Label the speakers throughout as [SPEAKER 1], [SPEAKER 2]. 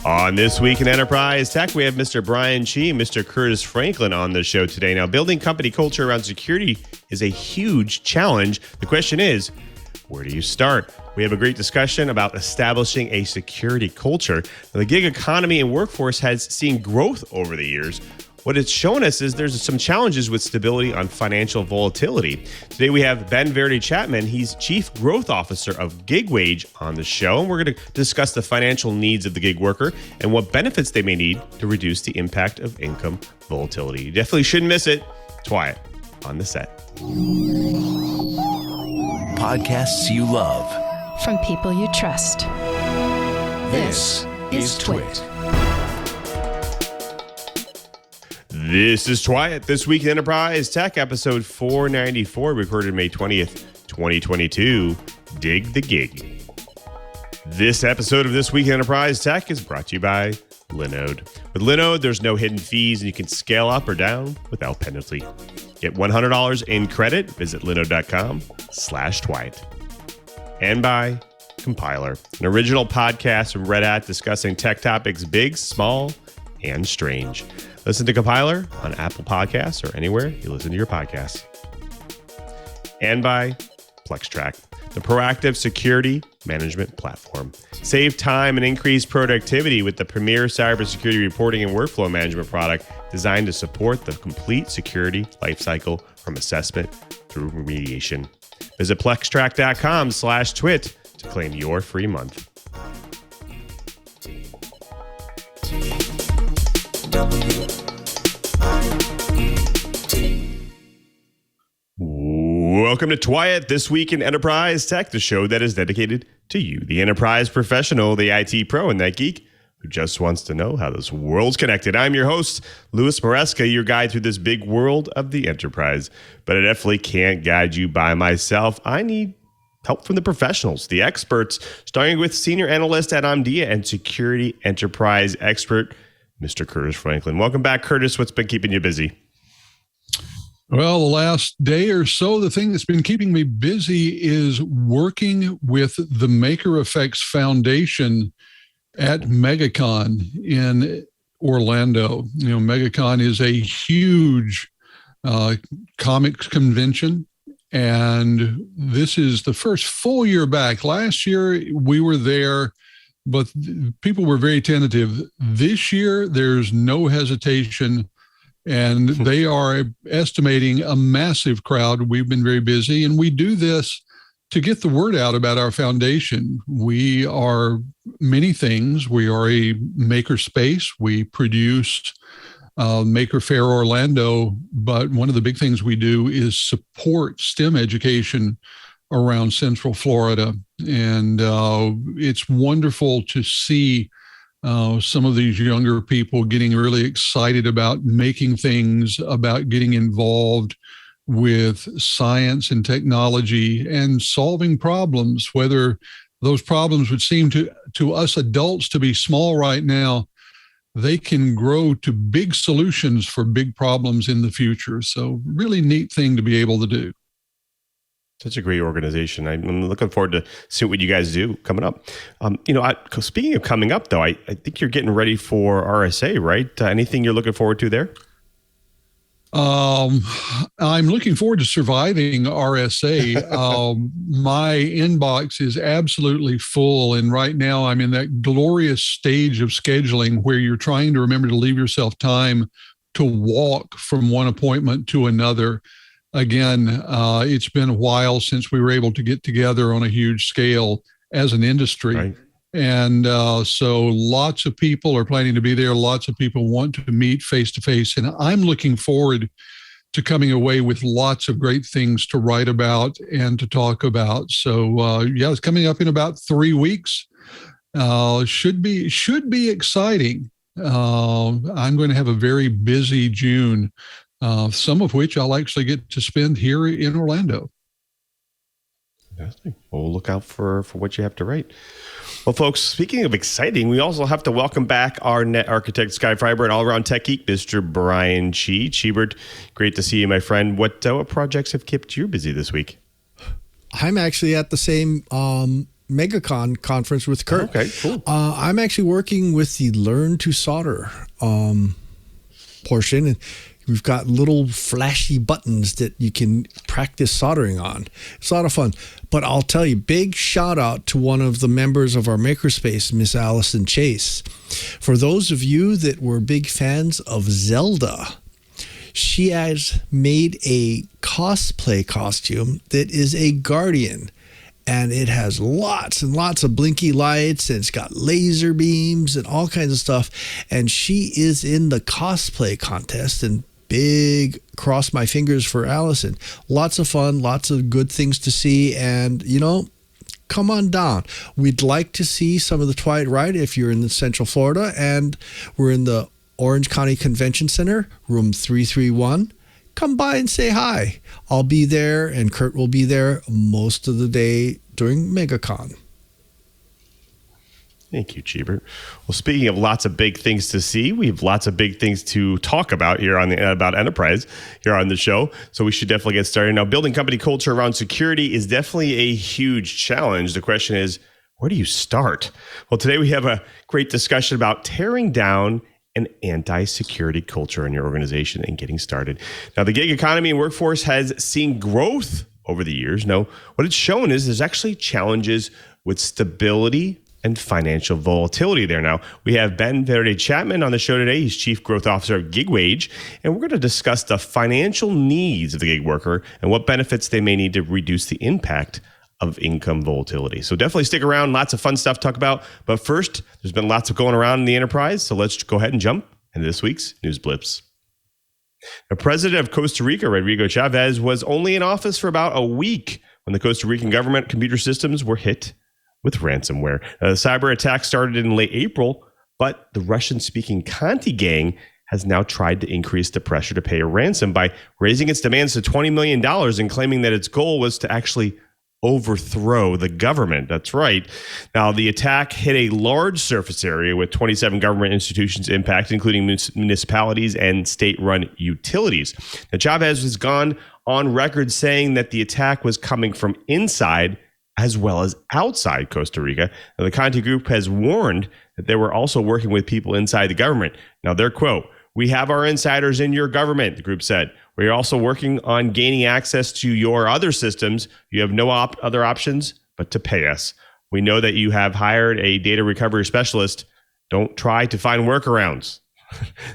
[SPEAKER 1] On This Week in Enterprise Tech, we have Mr. Brian Chee, Mr. Curtis Franklin on the show today. Now, building company culture around security is a huge challenge. The question is, where do you start? We have a great discussion about establishing a security culture. Now, the gig economy and workforce has seen growth over the years. What it's shown us is there's some challenges with stability on financial volatility. Today we have Verde-Chapman. He's Chief Growth Officer of GigWage on the show. And we're going to discuss the financial needs of the gig worker and what benefits they may need to reduce the impact of income volatility. You definitely shouldn't miss it. TWiET on the set.
[SPEAKER 2] Podcasts you love.
[SPEAKER 3] From people you trust.
[SPEAKER 2] This is TWiT.
[SPEAKER 1] This is TWiET, This Week in Enterprise Tech, episode 494, recorded May 20th, 2022. Dig the gig. This episode of This Week in Enterprise Tech is brought to you by Linode. With Linode, there's no hidden fees and you can scale up or down without penalty. Get $100 in credit. Visit linode.com/TWiET. And by Compiler, an original podcast from Red Hat discussing tech topics big, small, and strange. Listen to Compiler on Apple Podcasts or anywhere you listen to your podcasts. And by PlexTrac, the proactive security management platform. Save time and increase productivity with the premier cybersecurity reporting and workflow management product designed to support the complete security lifecycle from assessment through remediation. Visit plextrac.com/TWiT to claim your free month. Welcome to TWiET, This Week in Enterprise Tech, the show that is dedicated to you, the enterprise professional, the IT pro, and that geek who just wants to know how this world's connected. I'm your host, Louis Maresca, your guide through this big world of the enterprise. But I definitely can't guide you by myself. I need help from the professionals, the experts, starting with senior analyst at Omdia and security enterprise expert, Mr. Curtis Franklin. Welcome back, Curtis. What's been keeping you busy?
[SPEAKER 4] Well, the last day or so, the thing that's been keeping me busy is working with the Maker Effects Foundation at MegaCon in Orlando. You know, MegaCon is a huge comics convention, and this is the first full year back. Last year, we were there, but people were very tentative. This year, there's no hesitation. And they are estimating a massive crowd. We've been very busy, and we do this to get the word out about our foundation. We are many things. We are a maker space. We produce Maker Faire Orlando, but one of the big things we do is support STEM education around Central Florida. And it's wonderful to see some of these younger people getting really excited about making things, about getting involved with science and technology and solving problems, whether those problems would seem to us adults to be small right now, they can grow to big solutions for big problems in the future. So really neat thing to be able to do.
[SPEAKER 1] Such a great organization. I'm looking forward to see what you guys do coming up. Speaking of coming up, though, I think you're getting ready for RSA, right? Anything you're looking forward to there?
[SPEAKER 4] I'm looking forward to surviving RSA. My inbox is absolutely full. And right now I'm in that glorious stage of scheduling where you're trying to remember to leave yourself time to walk from one appointment to another. Again, it's been a while since we were able to get together on a huge scale as an industry.
[SPEAKER 1] Right.
[SPEAKER 4] And so lots of people are planning to be there. Lots of people want to meet face to face. And I'm looking forward to coming away with lots of great things to write about and to talk about. So it's coming up in about 3 weeks. Should be exciting. I'm going to have a very busy June. Some of which I'll actually get to spend here in Orlando.
[SPEAKER 1] Fantastic. Well, we'll look out for what you have to write. Well, folks, speaking of exciting, we also have to welcome back our net architect, Sky Fiber, and all-around tech geek, Mr. Brian Chee. Cheebert, great to see you, my friend. What projects have kept you busy this week?
[SPEAKER 5] I'm actually at the same MegaCon conference with Curt.
[SPEAKER 1] Okay, cool.
[SPEAKER 5] I'm actually working with the Learn to Solder portion, and we've got little flashy buttons that you can practice soldering on. It's a lot of fun. But I'll tell you, big shout out to one of the members of our makerspace, Miss Allison Chase. For those of you that were big fans of Zelda, she has made a cosplay costume that is a guardian. And it has lots and lots of blinky lights, and it's got laser beams and all kinds of stuff. And she is in the cosplay contest, and big cross my fingers for Allison. Lots of fun, lots of good things to see. And, come on down. We'd like to see some of the TWiET ride if you're in Central Florida. And we're in the Orange County Convention Center, room 331. Come by and say hi. I'll be there, and Curt will be there most of the day during MegaCon.
[SPEAKER 1] Thank you, Cheebert. Well, speaking of lots of big things to see, we have lots of big things to talk about here about enterprise here on the show. So we should definitely get started. Now, building company culture around security is definitely a huge challenge. The question is, where do you start? Well, today we have a great discussion about tearing down an anti-security culture in your organization and getting started. Now, the gig economy and workforce has seen growth over the years. Now, what it's shown is there's actually challenges with stability and financial volatility there. Now, we have Ben Verde-Chapman on the show today. He's Chief Growth Officer of GigWage, and we're going to discuss the financial needs of the gig worker and what benefits they may need to reduce the impact of income volatility. So definitely stick around. Lots of fun stuff to talk about. But first, there's been lots of going around in the enterprise. So let's go ahead and jump into this week's News Blips. The president of Costa Rica, Rodrigo Chavez, was only in office for about a week when the Costa Rican government computer systems were hit with ransomware. The cyber attack started in late April, but the Russian-speaking Conti gang has now tried to increase the pressure to pay a ransom by raising its demands to $20 million and claiming that its goal was to actually overthrow the government. That's right. Now, the attack hit a large surface area with 27 government institutions impacted, including municipalities and state-run utilities. Now, Chavez has gone on record saying that the attack was coming from inside as well as outside Costa Rica. Now, the Conti group has warned that they were also working with people inside the government. Now, their quote, "We have our insiders in your government," the group said. "We are also working on gaining access to your other systems. You have no other options but to pay us. We know that you have hired a data recovery specialist. Don't try to find workarounds."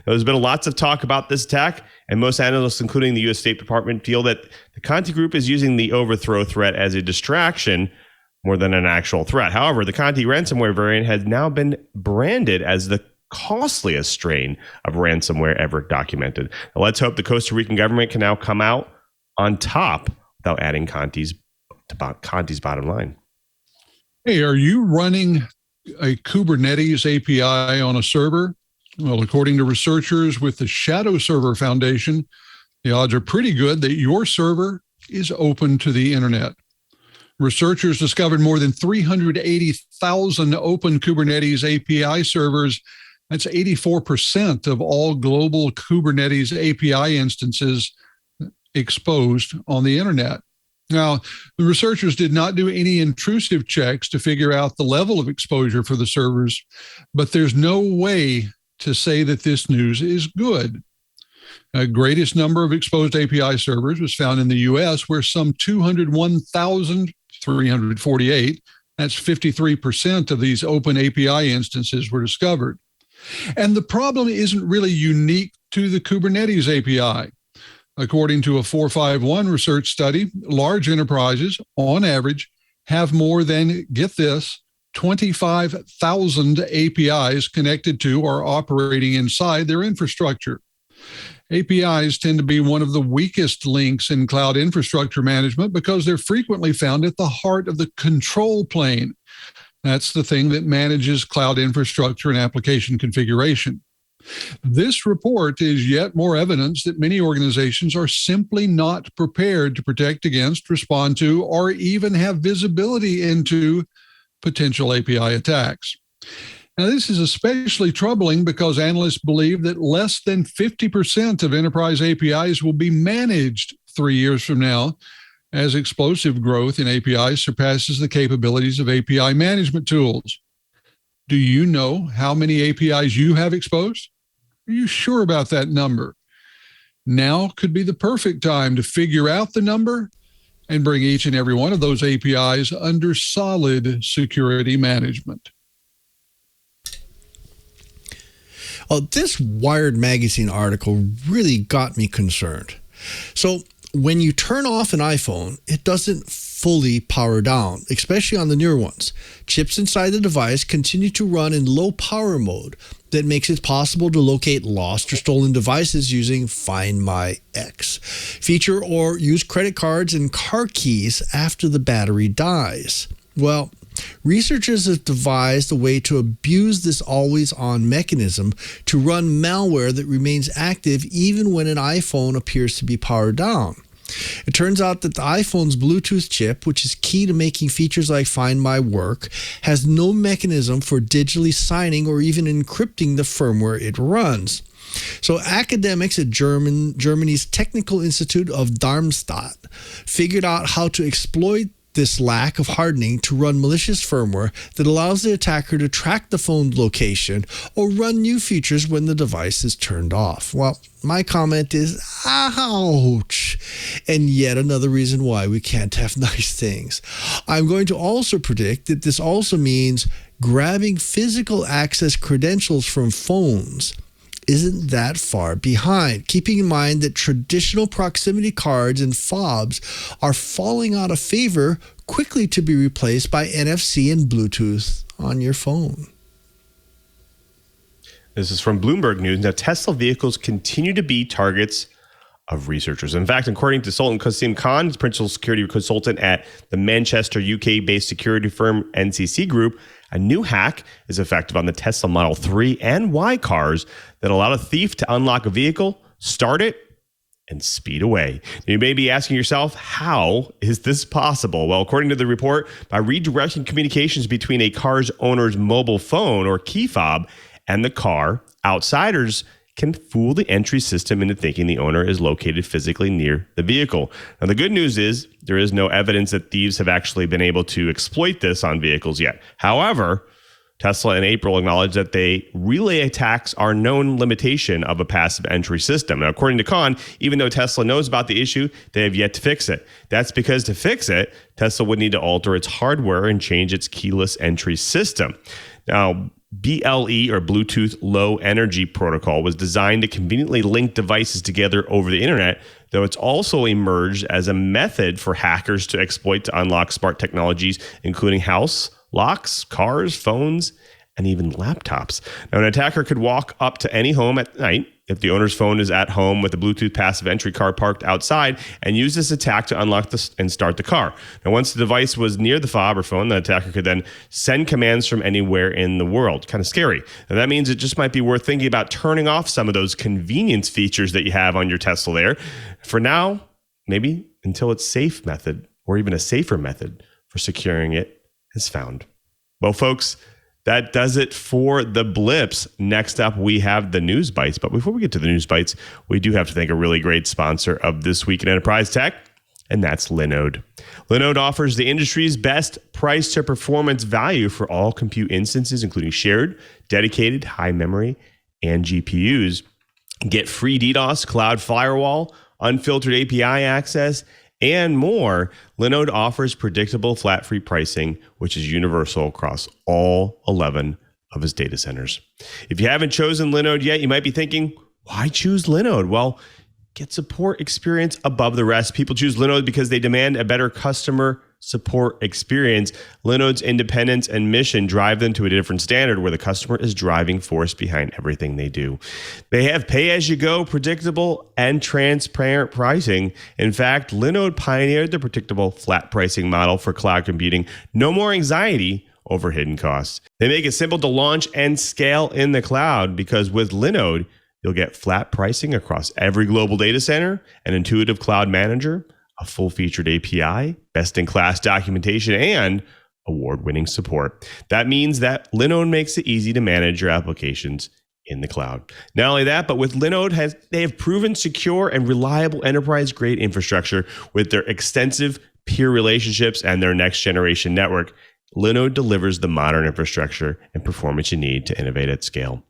[SPEAKER 1] There's been lots of talk about this attack, and most analysts, including the U.S. State Department, feel that the Conti group is using the overthrow threat as a distraction more than an actual threat. However, the Conti ransomware variant has now been branded as the costliest strain of ransomware ever documented. Now, let's hope the Costa Rican government can now come out on top without adding Conti's bottom line.
[SPEAKER 4] Hey, are you running a Kubernetes API on a server? Well, according to researchers with the Shadow Server Foundation, the odds are pretty good that your server is open to the internet. Researchers discovered more than 380,000 open Kubernetes API servers. That's 84% of all global Kubernetes API instances exposed on the internet. Now, the researchers did not do any intrusive checks to figure out the level of exposure for the servers, but there's no way to say that this news is good. The greatest number of exposed API servers was found in the U.S., where some 201,348, that's 53% of these open API instances were discovered. And the problem isn't really unique to the Kubernetes API. According to a 451 research study, large enterprises, on average, have more than, get this, 25,000 APIs connected to or operating inside their infrastructure. APIs tend to be one of the weakest links in cloud infrastructure management because they're frequently found at the heart of the control plane. That's the thing that manages cloud infrastructure and application configuration. This report is yet more evidence that many organizations are simply not prepared to protect against, respond to, or even have visibility into potential API attacks. Now, this is especially troubling because analysts believe that less than 50% of enterprise APIs will be managed 3 years from now, as explosive growth in APIs surpasses the capabilities of API management tools. Do you know how many APIs you have exposed? Are you sure about that number? Now could be the perfect time to figure out the number and bring each and every one of those APIs under solid security management.
[SPEAKER 5] Oh, this Wired magazine article really got me concerned. So when you turn off an iPhone, it doesn't fully power down, especially on the newer ones. Chips inside the device continue to run in low power mode that makes it possible to locate lost or stolen devices using Find My X feature or use credit cards and car keys after the battery dies. Well, researchers have devised a way to abuse this always-on mechanism to run malware that remains active even when an iPhone appears to be powered down. It turns out that the iPhone's Bluetooth chip, which is key to making features like Find My work, has no mechanism for digitally signing or even encrypting the firmware it runs. So academics at Germany's Technical Institute of Darmstadt figured out how to exploit this lack of hardening to run malicious firmware that allows the attacker to track the phone's location or run new features when the device is turned off. Well, my comment is, ouch. And yet another reason why we can't have nice things. I'm going to also predict that this also means grabbing physical access credentials from phones isn't that far behind, keeping in mind that traditional proximity cards and fobs are falling out of favor, quickly to be replaced by NFC and Bluetooth on your phone.
[SPEAKER 1] This is from Bloomberg News. Now, Tesla vehicles continue to be targets of researchers. In fact, according to Sultan Qasim Khan, principal security consultant at the Manchester, UK-based security firm NCC Group, a new hack is effective on the Tesla Model 3 and Y cars that allow a thief to unlock a vehicle, start it, and speed away. Now, you may be asking yourself, how is this possible? Well, according to the report, by redirecting communications between a car's owner's mobile phone or key fob and the car, outsiders can fool the entry system into thinking the owner is located physically near the vehicle. Now, the good news is there is no evidence that thieves have actually been able to exploit this on vehicles yet. However, Tesla in April acknowledged that relay attacks are known limitation of a passive entry system. Now, according to Khan, even though Tesla knows about the issue, they have yet to fix it. That's because to fix it, Tesla would need to alter its hardware and change its keyless entry system. Now, BLE, or Bluetooth Low Energy Protocol, was designed to conveniently link devices together over the internet, though it's also emerged as a method for hackers to exploit to unlock smart technologies, including house locks, cars, phones, and even laptops. Now, an attacker could walk up to any home at night if the owner's phone is at home with a Bluetooth passive entry car parked outside and use this attack to unlock and start the car. Now, once the device was near the fob or phone, the attacker could then send commands from anywhere in the world. Kind of scary. Now, that means it just might be worth thinking about turning off some of those convenience features that you have on your Tesla there. For now, maybe until its safe method or even a safer method for securing it is found. Well, folks, that does it for the blips. Next up, we have the news bites. But before we get to the news bites, we do have to thank a really great sponsor of This Week in Enterprise Tech, and that's Linode. Linode offers the industry's best price to performance value for all compute instances, including shared, dedicated, high memory, and GPUs. Get free DDoS, cloud firewall, unfiltered API access, and more. Linode offers predictable flat-fee pricing, which is universal across all 11 of its data centers. If you haven't chosen Linode yet, you might be thinking, why choose Linode? Well, get support experience above the rest. People choose Linode because they demand a better customer support experience. Linode's independence and mission drive them to a different standard where the customer is driving force behind everything they do. They have pay-as-you-go, predictable, and transparent pricing. In fact, Linode pioneered the predictable flat pricing model for cloud computing. No more anxiety over hidden costs. They make it simple to launch and scale in the cloud because with Linode, you'll get flat pricing across every global data center, an intuitive cloud manager, a full-featured API, best-in-class documentation, and award-winning support. That means that Linode makes it easy to manage your applications in the cloud. Not only that, but with Linode, they have proven secure and reliable enterprise-grade infrastructure with their extensive peer relationships and their next-generation network. Linode delivers the modern infrastructure and performance you need to innovate at scale.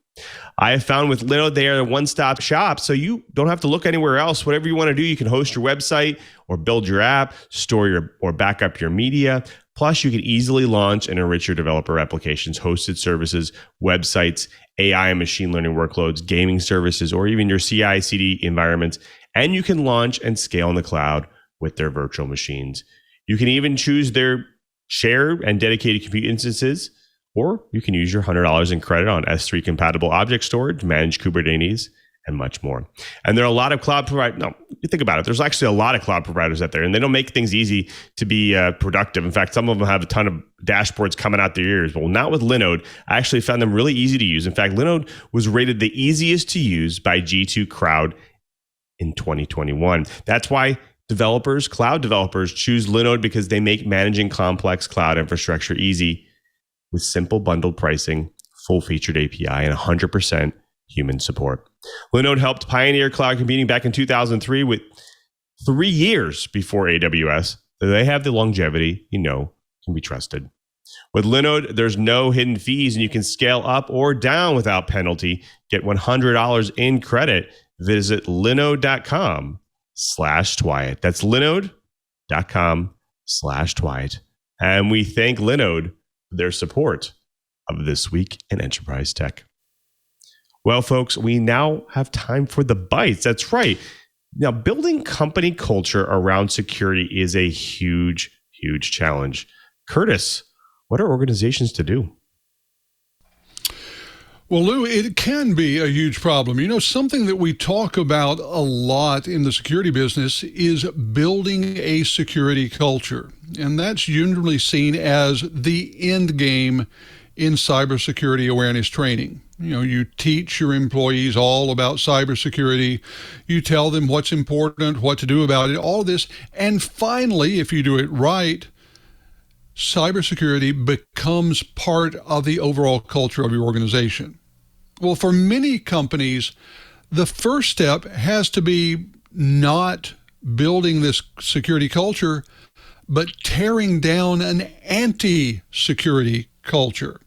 [SPEAKER 1] I have found with Linode, they are a one-stop shop, so you don't have to look anywhere else. Whatever you want to do, you can host your website or build your app, store or back up your media. Plus, you can easily launch and enrich your developer applications, hosted services, websites, AI and machine learning workloads, gaming services, or even your CI/CD environments. And you can launch and scale in the cloud with their virtual machines. You can even choose their shared and dedicated compute instances, or you can use your $100 in credit on S3 compatible object storage, manage Kubernetes, and much more. And there are a lot of cloud providers. No, you think about it. There's actually a lot of cloud providers out there, and they don't make things easy to be productive. In fact, some of them have a ton of dashboards coming out their ears. But not with Linode. I actually found them really easy to use. In fact, Linode was rated the easiest to use by G2 Crowd in 2021. That's why cloud developers choose Linode, because they make managing complex cloud infrastructure easy with simple bundled pricing, full-featured API, and 100% human support. Linode helped pioneer cloud computing back in 2003 with 3 years before AWS. So they have the longevity, can be trusted. With Linode, there's no hidden fees, and you can scale up or down without penalty. Get $100 in credit. Visit linode.com/TWiET. That's linode.com/TWiET. And we thank Linode for their support of This Week in Enterprise Tech. Well, folks, we now have time for the bites. That's right. Now, building company culture around security is a huge, huge challenge. Curtis, what are organizations to do?
[SPEAKER 4] Well, Lou, it can be a huge problem. Something that we talk about a lot in the security business is building a security culture. And that's usually seen as the end game in cybersecurity awareness training. You teach your employees all about cybersecurity. You tell them what's important, what to do about it, all this. And finally, if you do it right, cybersecurity becomes part of the overall culture of your organization. Well, for many companies, the first step has to be not building this security culture, but tearing down an anti-security culture.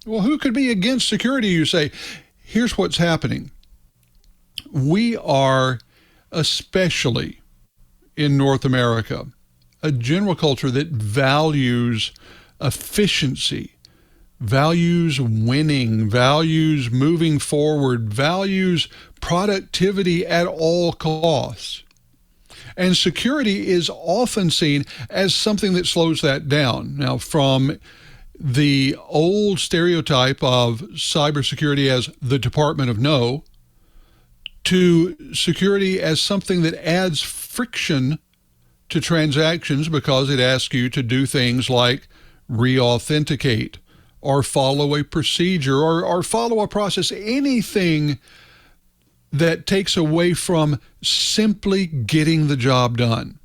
[SPEAKER 4] Well, who could be against security, you say? Here's what's happening. We are, especially in North America, a general culture that values efficiency, values winning, values moving forward, values productivity at all costs. And security is often seen as something that slows that down. Now, from the old stereotype of cybersecurity as the Department of No, to security as something that adds friction to transactions because it asks you to do things like re-authenticate or follow a procedure or follow a process, anything that takes away from simply getting the job done.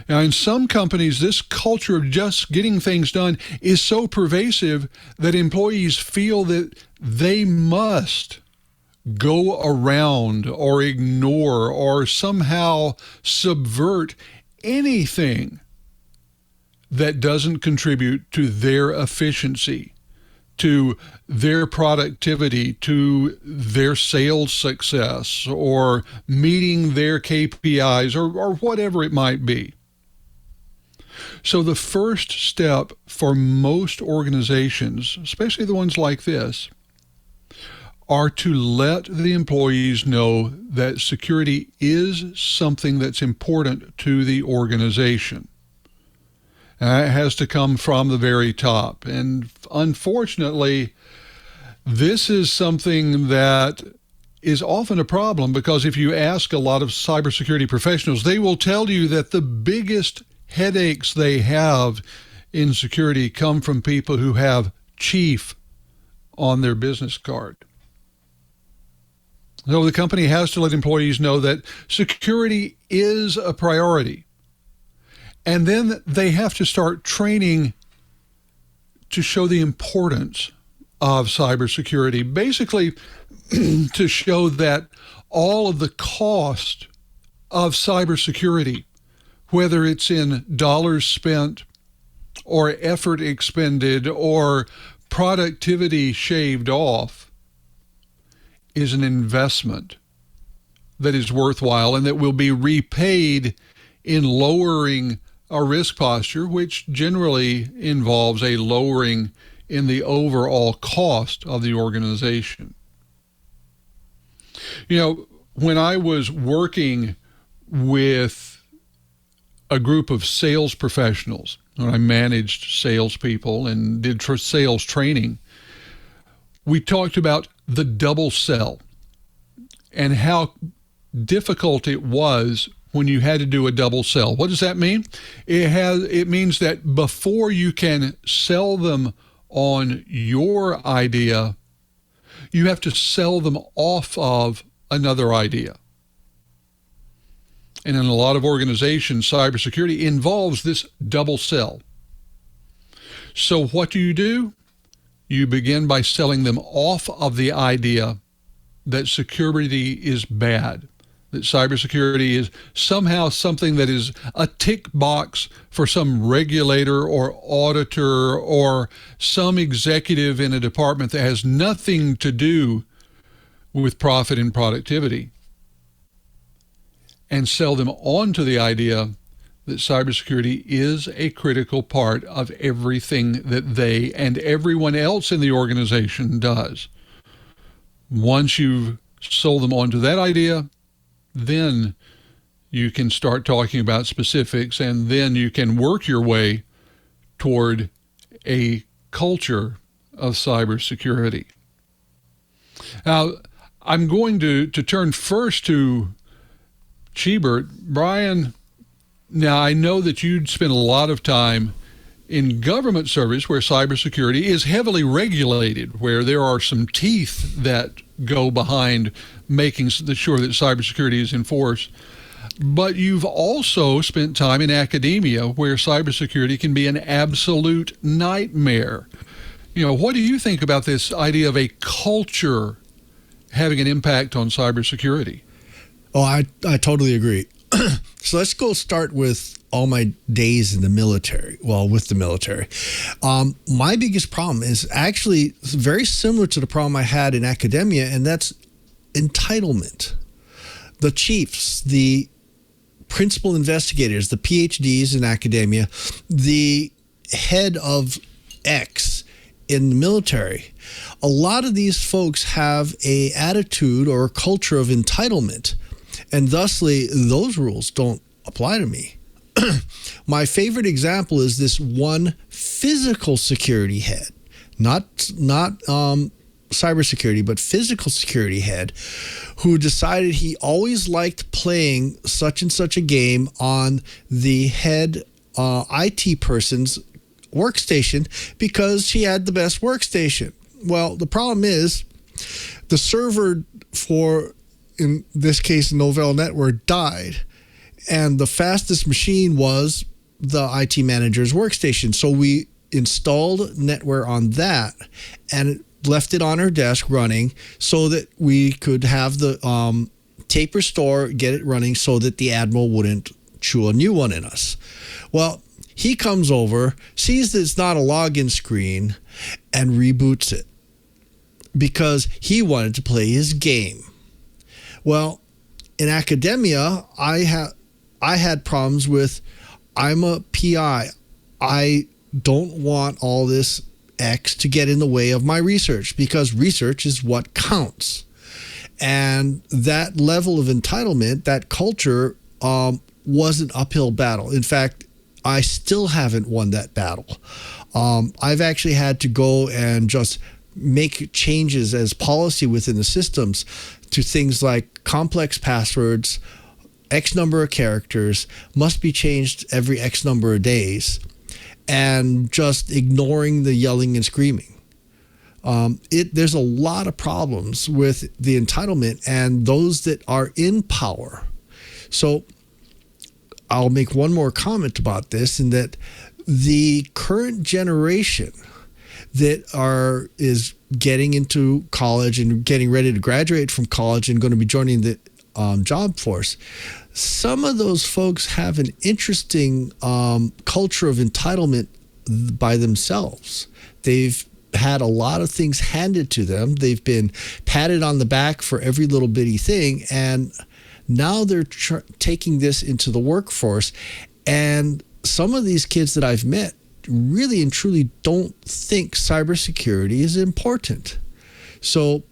[SPEAKER 4] Now, in some companies, this culture of just getting things done is so pervasive that employees feel that they must go around or ignore or somehow subvert anything that doesn't contribute to their efficiency, to their productivity, to their sales success, or meeting their KPIs, or whatever it might be. So the first step for most organizations, especially the ones like this, are to let the employees know that security is something that's important to the organization. It has to come from the very top. And unfortunately, this is something that is often a problem, because if you ask a lot of cybersecurity professionals, they will tell you that the biggest headaches they have in security come from people who have chief on their business card. So the company has to let employees know that security is a priority. And then they have to start training to show the importance of cybersecurity, basically to show that all of the cost of cybersecurity, whether it's in dollars spent or effort expended or productivity shaved off, is an investment that is worthwhile and that will be repaid in lowering our risk posture, which generally involves a lowering in the overall cost of the organization. You know, when I was working with a group of sales professionals, when I managed salespeople and did sales training, we talked about the double sell and how difficult it was when you had to do a double sell. What does that mean? It means that before you can sell them on your idea, you have to sell them off of another idea. And in a lot of organizations, cybersecurity involves this double sell. So what do? You begin by selling them off of the idea that security is bad, that cybersecurity is somehow something that is a tick box for some regulator or auditor or some executive in a department that has nothing to do with profit and productivity, and sell them on to the idea that cybersecurity is a critical part of everything that they and everyone else in the organization does. Once you've sold them onto that idea, then you can start talking about specifics, and then you can work your way toward a culture of cybersecurity. Now, I'm going to turn first to Chee. Brian, now I know that you'd spent a lot of time in government service where cybersecurity is heavily regulated, where there are some teeth that go behind making sure that cybersecurity is enforced. But you've also spent time in academia where cybersecurity can be an absolute nightmare. You know, what do you think about this idea of a culture having an impact on cybersecurity?
[SPEAKER 5] Oh, I totally agree. So let's go start with all my days in the military. Well, with the military. My biggest problem is actually very similar to the problem I had in academia, and that's entitlement. The chiefs, the principal investigators, the PhDs in academia, the head of X in the military, a lot of these folks have a attitude or a culture of entitlement, and thusly those rules don't apply to me. My favorite example is this one physical security head, not cybersecurity, but physical security head, who decided he always liked playing such and such a game on the head IT person's workstation because she had the best workstation. Well, the problem is the server for, in this case, Novell Network died, and the fastest machine was the IT manager's workstation. So we installed NetWare on that and left it on her desk running so that we could have the tape restore, get it running so that the admiral wouldn't chew a new one in us. Well, he comes over, sees that it's not a login screen, and reboots it because he wanted to play his game. Well, in academia, I had problems with, I'm a PI. I don't want all this X to get in the way of my research because research is what counts. And that level of entitlement, that culture, was an uphill battle. In fact, I still haven't won that battle. I've actually had to go and just make changes as policy within the systems to things like complex passwords, X number of characters must be changed every X number of days, and just ignoring the yelling and screaming. There's a lot of problems with the entitlement and those that are in power. So I'll make one more comment about this, in that the current generation that is getting into college and getting ready to graduate from college and going to be joining the job force. Some of those folks have an interesting culture of entitlement by themselves. They've had a lot of things handed to them. They've been patted on the back for every little bitty thing. And now they're taking this into the workforce. And some of these kids that I've met really and truly don't think cybersecurity is important. So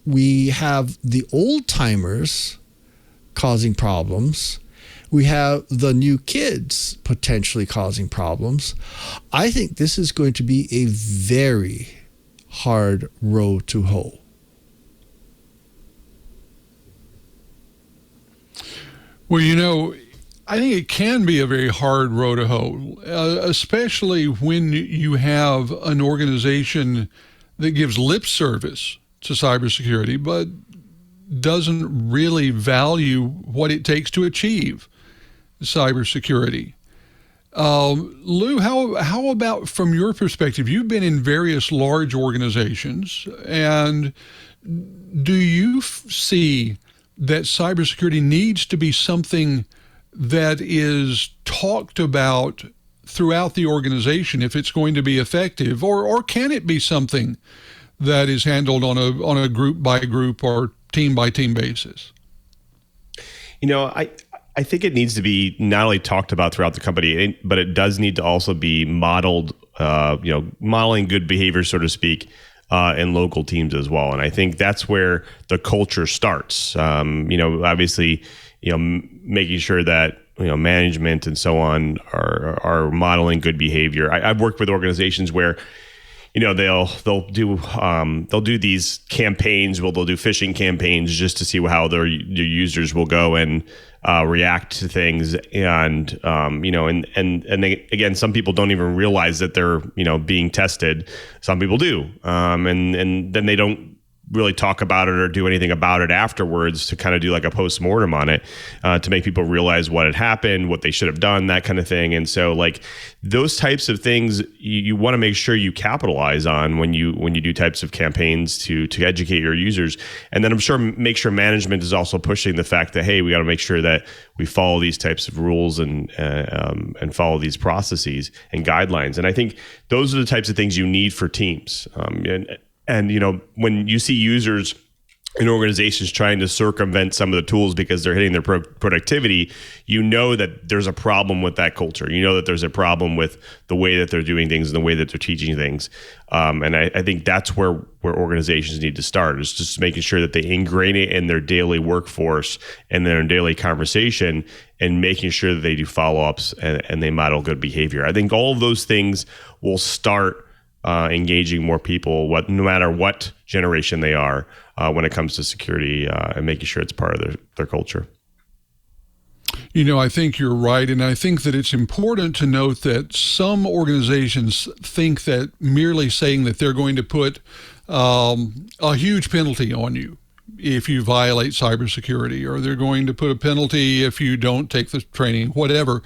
[SPEAKER 5] we have the old timers causing problems. We have the new kids potentially causing problems. I think this is going to be a very hard row to hoe.
[SPEAKER 4] Well, I think it can be a very hard row to hoe, especially when you have an organization that gives lip service to cybersecurity, but doesn't really value what it takes to achieve cybersecurity. Lou, how about from your perspective? You've been in various large organizations, and do you see that cybersecurity needs to be something that is talked about throughout the organization if it's going to be effective, or can it be something that is handled on a group by group or team by team basis?
[SPEAKER 1] I think it needs to be not only talked about throughout the company, but it does need to also be modeled, modeling good behavior, so to speak, in local teams as well. And I think that's where the culture starts. Obviously, making sure that management and so on are modeling good behavior. I've worked with organizations where they'll do these campaigns. They'll do phishing campaigns just to see how their users will go and react to things. And they, again, some people don't even realize that they're being tested. Some people do, and then they don't really talk about it or do anything about it afterwards to kind of do like a post-mortem on it, to make people realize what had happened, what they should have done, that kind of thing. And so like those types of things you want to make sure you capitalize on when you do types of campaigns to educate your users. And then I'm sure make sure management is also pushing the fact that, hey, we got to make sure that we follow these types of rules and follow these processes and guidelines. And I think those are the types of things you need for teams. And when you see users in organizations trying to circumvent some of the tools because they're hitting their productivity, that there's a problem with that culture. That there's a problem with the way that they're doing things and the way that they're teaching things. And I think that's where organizations need to start, is just making sure that they ingrain it in their daily workforce and their daily conversation, and making sure that they do follow-ups and they model good behavior. I think all of those things will start engaging more people, no matter what generation they are, when it comes to security, and making sure it's part of their culture.
[SPEAKER 4] I think you're right. And I think that it's important to note that some organizations think that merely saying that they're going to put a huge penalty on you if you violate cybersecurity, or they're going to put a penalty if you don't take the training, whatever,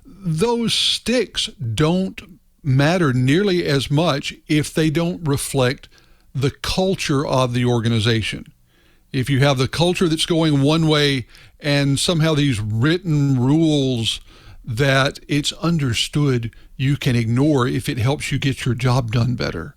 [SPEAKER 4] those sticks don't matter nearly as much if they don't reflect the culture of the organization. If you have the culture that's going one way and somehow these written rules that it's understood you can ignore if it helps you get your job done better,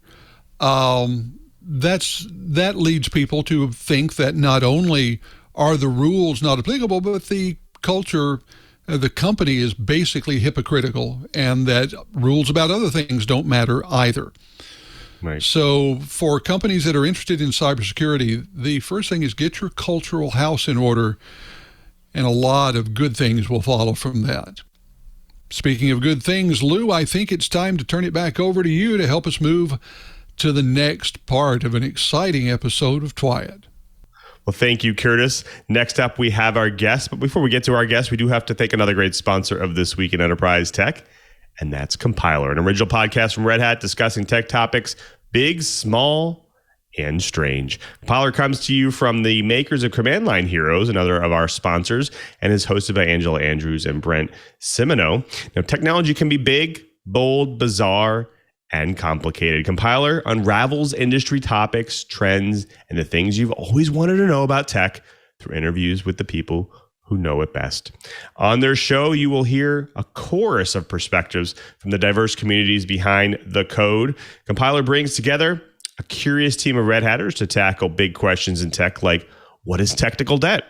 [SPEAKER 4] that leads people to think that not only are the rules not applicable, but the culture, the company is basically hypocritical, and that rules about other things don't matter either.
[SPEAKER 1] Right.
[SPEAKER 4] So for companies that are interested in cybersecurity, the first thing is get your cultural house in order, and a lot of good things will follow from that. Speaking of good things, Lou, I think it's time to turn it back over to you to help us move to the next part of an exciting episode of TWiET.
[SPEAKER 1] Well, thank you, Curtis. Next up, we have our guest. But before we get to our guest, we do have to thank another great sponsor of This Week in Enterprise Tech, and that's Compiler, an original podcast from Red Hat discussing tech topics, big, small, and strange. Compiler comes to you from the makers of Command Line Heroes, another of our sponsors, and is hosted by Angela Andrews and Brent Simoneau. Now, technology can be big, bold, bizarre, and complicated. Compiler unravels industry topics, trends, and the things you've always wanted to know about tech through interviews with the people who know it best. On their show, you will hear a chorus of perspectives from the diverse communities behind the code. Compiler brings together a curious team of Red Hatters to tackle big questions in tech, like what is technical debt?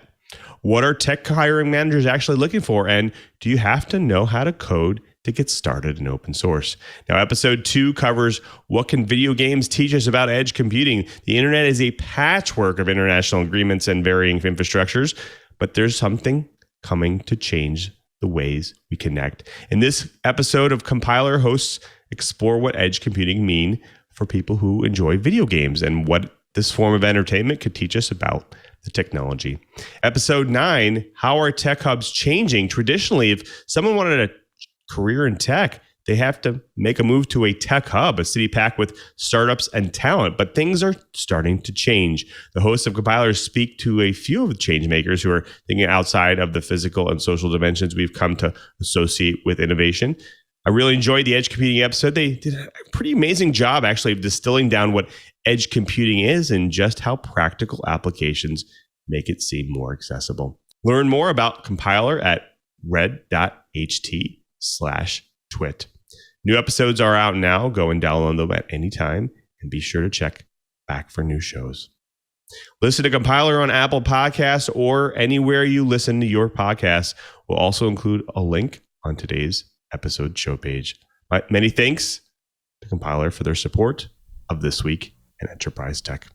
[SPEAKER 1] What are tech hiring managers actually looking for? And do you have to know how to code to get started in open source? Now, episode 2 covers what can video games teach us about edge computing. The internet is a patchwork of international agreements and varying infrastructures, but there's something coming to change the ways we connect. In this episode of Compiler, hosts explore what edge computing mean for people who enjoy video games and what this form of entertainment could teach us about the technology. Episode 9, how are tech hubs changing? Traditionally, if someone wanted a career in tech, they have to make a move to a tech hub, a city packed with startups and talent. But things are starting to change. The hosts of Compilers speak to a few of the change makers who are thinking outside of the physical and social dimensions we've come to associate with innovation. I really enjoyed the edge computing episode. They did a pretty amazing job, actually, of distilling down what edge computing is and just how practical applications make it seem more accessible. Learn more about Compiler at red.ht/twit. New episodes are out now. Go and download them at any time, and be sure to check back for new shows. Listen to Compiler on Apple Podcasts or anywhere you listen to your podcasts. We'll also include a link on today's episode show page. Many thanks to Compiler for their support of This Week in Enterprise Tech.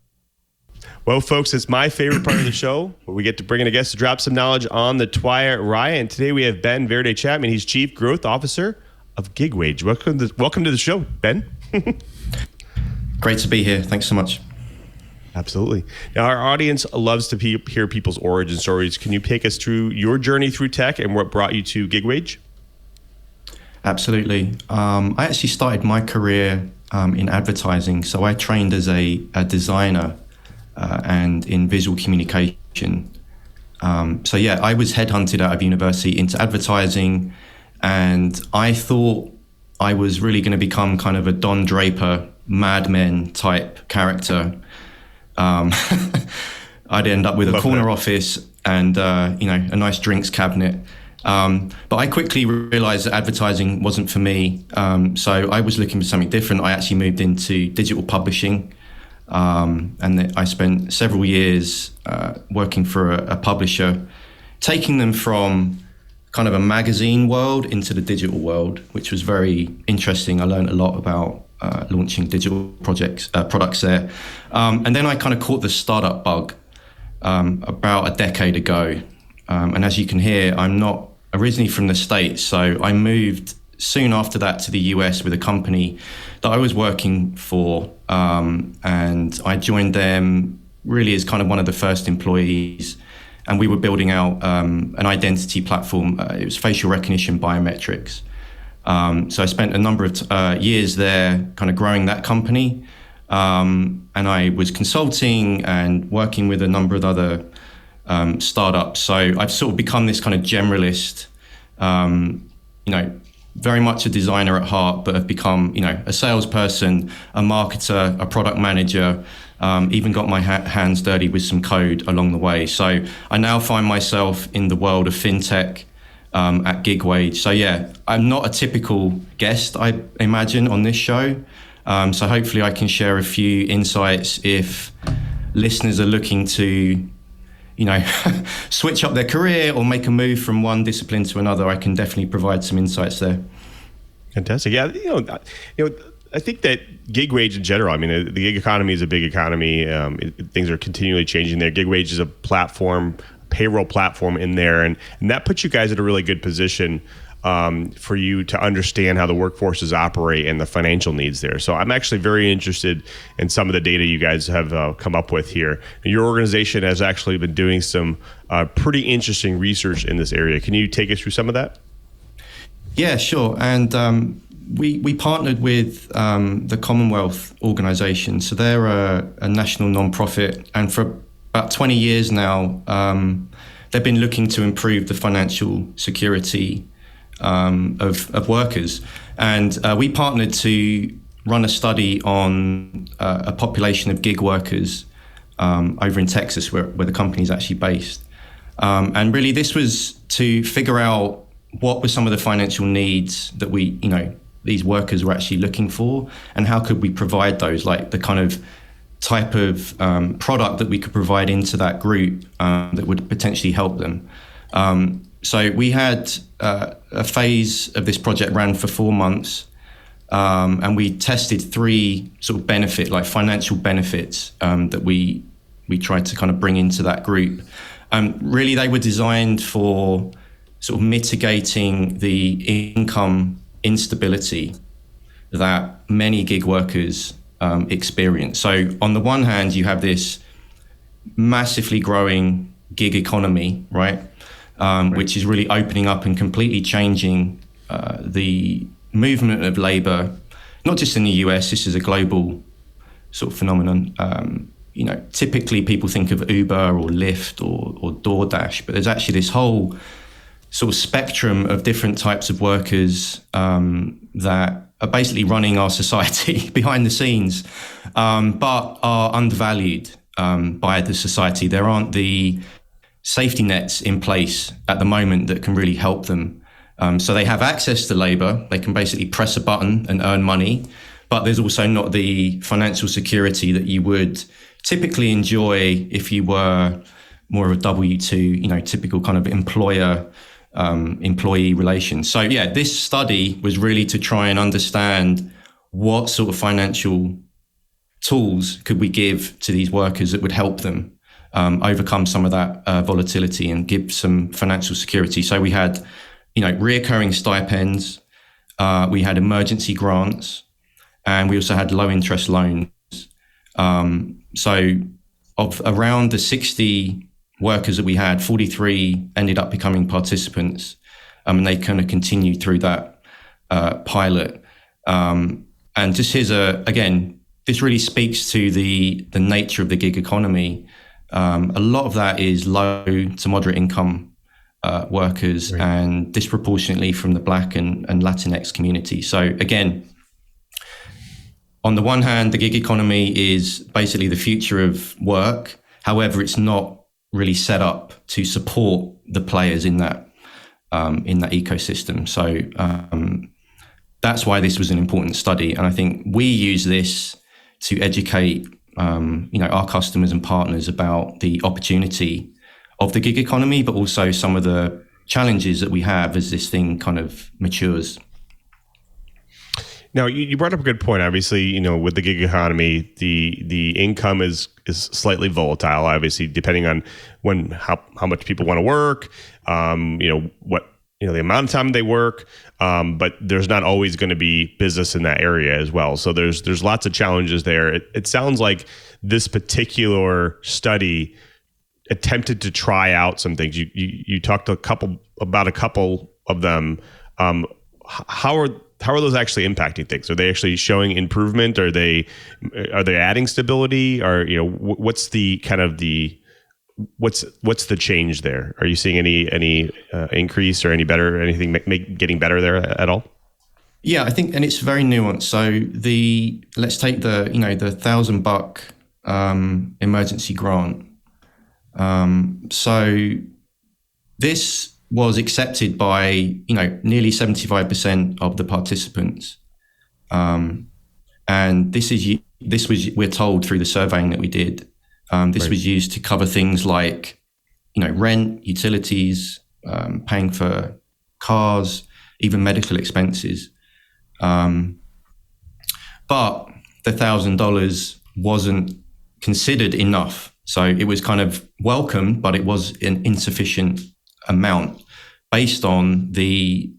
[SPEAKER 1] Well, folks, it's my favorite part of the show where we get to bring in a guest to drop some knowledge on the TWiET riot. And today we have Ben Verde-Chapman. He's Chief Growth Officer of GigWage. Welcome to the show, Ben.
[SPEAKER 6] Great to be here. Thanks so much.
[SPEAKER 1] Absolutely. Now, our audience loves to hear people's origin stories. Can you take us through your journey through tech and what brought you to GigWage?
[SPEAKER 6] Absolutely. I actually started my career in advertising. So I trained as a designer and in visual communication. I was headhunted out of university into advertising, and I thought I was really going to become kind of a Don Draper, Mad Men type character. I'd end up with a corner office and a nice drinks cabinet. But I quickly realized that advertising wasn't for me. So I was looking for something different. I actually moved into digital publishing. And I spent several years working for a publisher, taking them from kind of a magazine world into the digital world, which was very interesting. I learned a lot about launching digital products there. And then I kind of caught the startup bug about a decade ago. And as you can hear, I'm not originally from the States, so I moved soon after that to the US with a company that I was working for, and I joined them really as kind of one of the first employees, and we were building out an identity platform. It was facial recognition biometrics. So I spent a number of years there kind of growing that company, and I was consulting and working with a number of other startups. So I've sort of become this kind of generalist, very much a designer at heart, but have become, a salesperson, a marketer, a product manager, even got my hands dirty with some code along the way. So I now find myself in the world of fintech at GigWage. So yeah, I'm not a typical guest, I imagine, on this show. So hopefully I can share a few insights if listeners are looking to switch up their career or make a move from one discipline to another. I can definitely provide some insights there.
[SPEAKER 1] Fantastic. Yeah, I think that GigWage in general, the gig economy is a big economy. Things are continually changing there. GigWage is a platform, payroll platform in there, and that puts you guys in a really good position for you to understand how the workforces operate and the financial needs there. So I'm actually very interested in some of the data you guys have come up with here. Your organization has actually been doing some pretty interesting research in this area. Can you take us through some of that?
[SPEAKER 6] Yeah, sure. And we partnered with the Commonwealth Organization. So they're a national nonprofit, and for about 20 years now, they've been looking to improve the financial security of workers. And we partnered to run a study on a population of gig workers over in Texas, where the company is actually based. And really, this was to figure out what were some of the financial needs that these workers were actually looking for, and how could we provide those, like the kind of type of product that we could provide into that group that would potentially help them. So we had a phase of this project ran for 4 months, and we tested 3 sort of financial benefits that we tried to kind of bring into that group. Really, they were designed for sort of mitigating the income instability that many gig workers experience. So on the one hand, you have this massively growing gig economy, right? Which is really opening up and completely changing the movement of labor, not just in the US. This is a global sort of phenomenon. Typically people think of Uber or Lyft or DoorDash, but there's actually this whole sort of spectrum of different types of workers that are basically running our society behind the scenes, but are undervalued by the society. There aren't the safety nets in place at the moment that can really help them. So they have access to labor. They can basically press a button and earn money, but there's also not the financial security that you would typically enjoy if you were more of a W-2, typical kind of employee relations. So yeah, this study was really to try and understand what sort of financial tools could we give to these workers that would help them overcome some of that volatility and give some financial security. So we had, reoccurring stipends, we had emergency grants, and we also had low interest loans. So of around the 60 workers that we had, 43 ended up becoming participants, and they kind of continued through that pilot. And just here's this really speaks to the nature of the gig economy. A lot of that is low to moderate income workers, right, and disproportionately from the Black and Latinx community. So again, on the one hand, the gig economy is basically the future of work. However, it's not really set up to support the players in that ecosystem. So that's why this was an important study. And I think we use this to educate our customers and partners about the opportunity of the gig economy, but also some of the challenges that we have as this thing kind of matures.
[SPEAKER 1] Now, you brought up a good point. Obviously, with the gig economy, the income is slightly volatile. Obviously, depending on how much people want to work, the amount of time they work, but there's not always going to be business in that area as well. So there's lots of challenges there. It sounds like this particular study attempted to try out some things. You talked about a couple of them. How are those actually impacting things? Are they actually showing improvement? Are they adding stability? Or what's the kind of what's the change there? Are you seeing any increase or anything getting better there at all?
[SPEAKER 6] Yeah, I think, and it's very nuanced. So let's take the $1,000 emergency grant. So this was accepted by nearly 75% of the participants, and this was, we're told through the surveying that we did, this right, was used to cover things like rent, utilities, paying for cars, even medical expenses. But the $1,000 wasn't considered enough, so it was kind of welcomed, but it was an insufficient amount based on the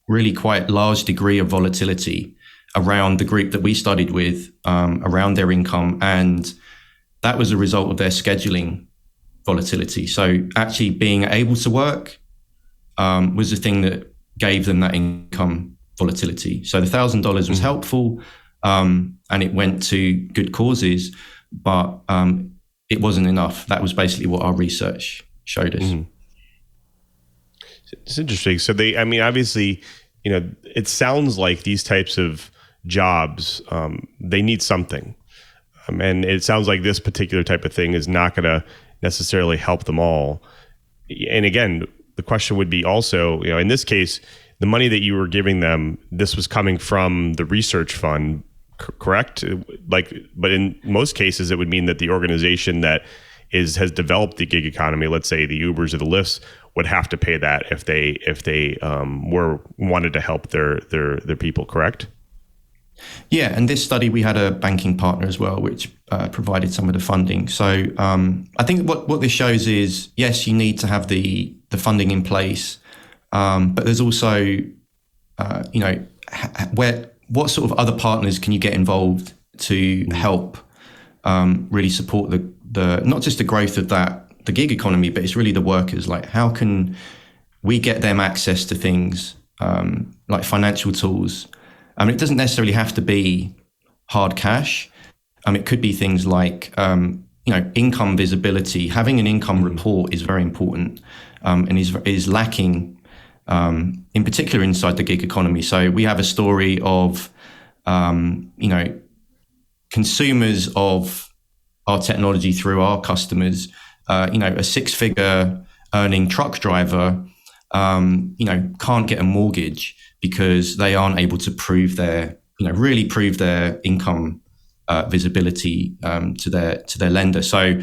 [SPEAKER 6] really quite large degree of volatility around the group that we studied with, around their income, and that was a result of their scheduling volatility. So actually being able to work was the thing that gave them that income volatility. So the $1,000 was helpful, and it went to good causes, but it wasn't enough. That was basically what our research showed us. Mm-hmm.
[SPEAKER 1] It's interesting. So obviously, it sounds like these types of jobs, they need something. And it sounds like this particular type of thing is not going to necessarily help them all. And again, the question would be also, in this case, the money that you were giving them, this was coming from the research fund, correct? But in most cases, it would mean that the organization that has developed the gig economy, let's say the Ubers or the Lyfts, would have to pay that if they wanted to help their people, correct?
[SPEAKER 6] Yeah, and this study we had a banking partner as well, which provided some of the funding. So I think what this shows is, yes, you need to have the funding in place, but there's also what sort of other partners can you get involved to help really support the not just the growth of the gig economy, but it's really the workers. Like, how can we get them access to things like financial tools? It doesn't necessarily have to be hard cash. It could be things like, income visibility. Having an income report is very important, and is lacking, in particular inside the gig economy. So we have a story of, consumers of our technology through our customers. A six-figure earning truck driver, can't get a mortgage because they aren't able to prove really prove their income visibility to their lender. So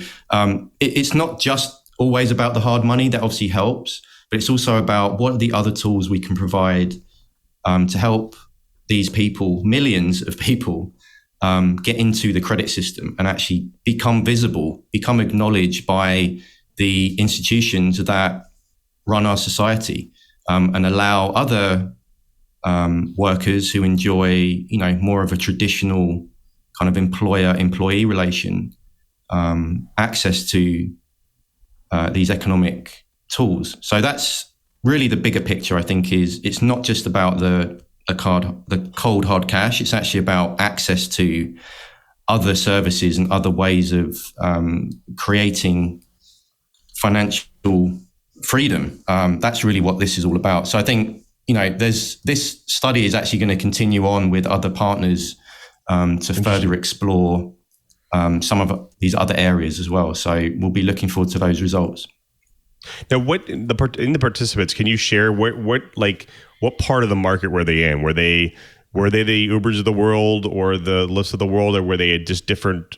[SPEAKER 6] it's not just always about the hard money. That obviously helps, but it's also about what are the other tools we can provide to help these people, millions of people, get into the credit system and actually become visible, become acknowledged by the institutions that run our society, and allow other workers who enjoy, more of a traditional kind of employer-employee relation, access to these economic tools. So that's really the bigger picture. I think it's not just about the cold hard cash. It's actually about access to other services and other ways of creating financial freedom. That's really what this is all about. So I think, this study is actually going to continue on with other partners to further explore some of these other areas as well. So we'll be looking forward to those results.
[SPEAKER 1] Now, in the participants, can you share what part of the market were they in? Were they the Ubers of the world or the Lyfts of the world, or were they just different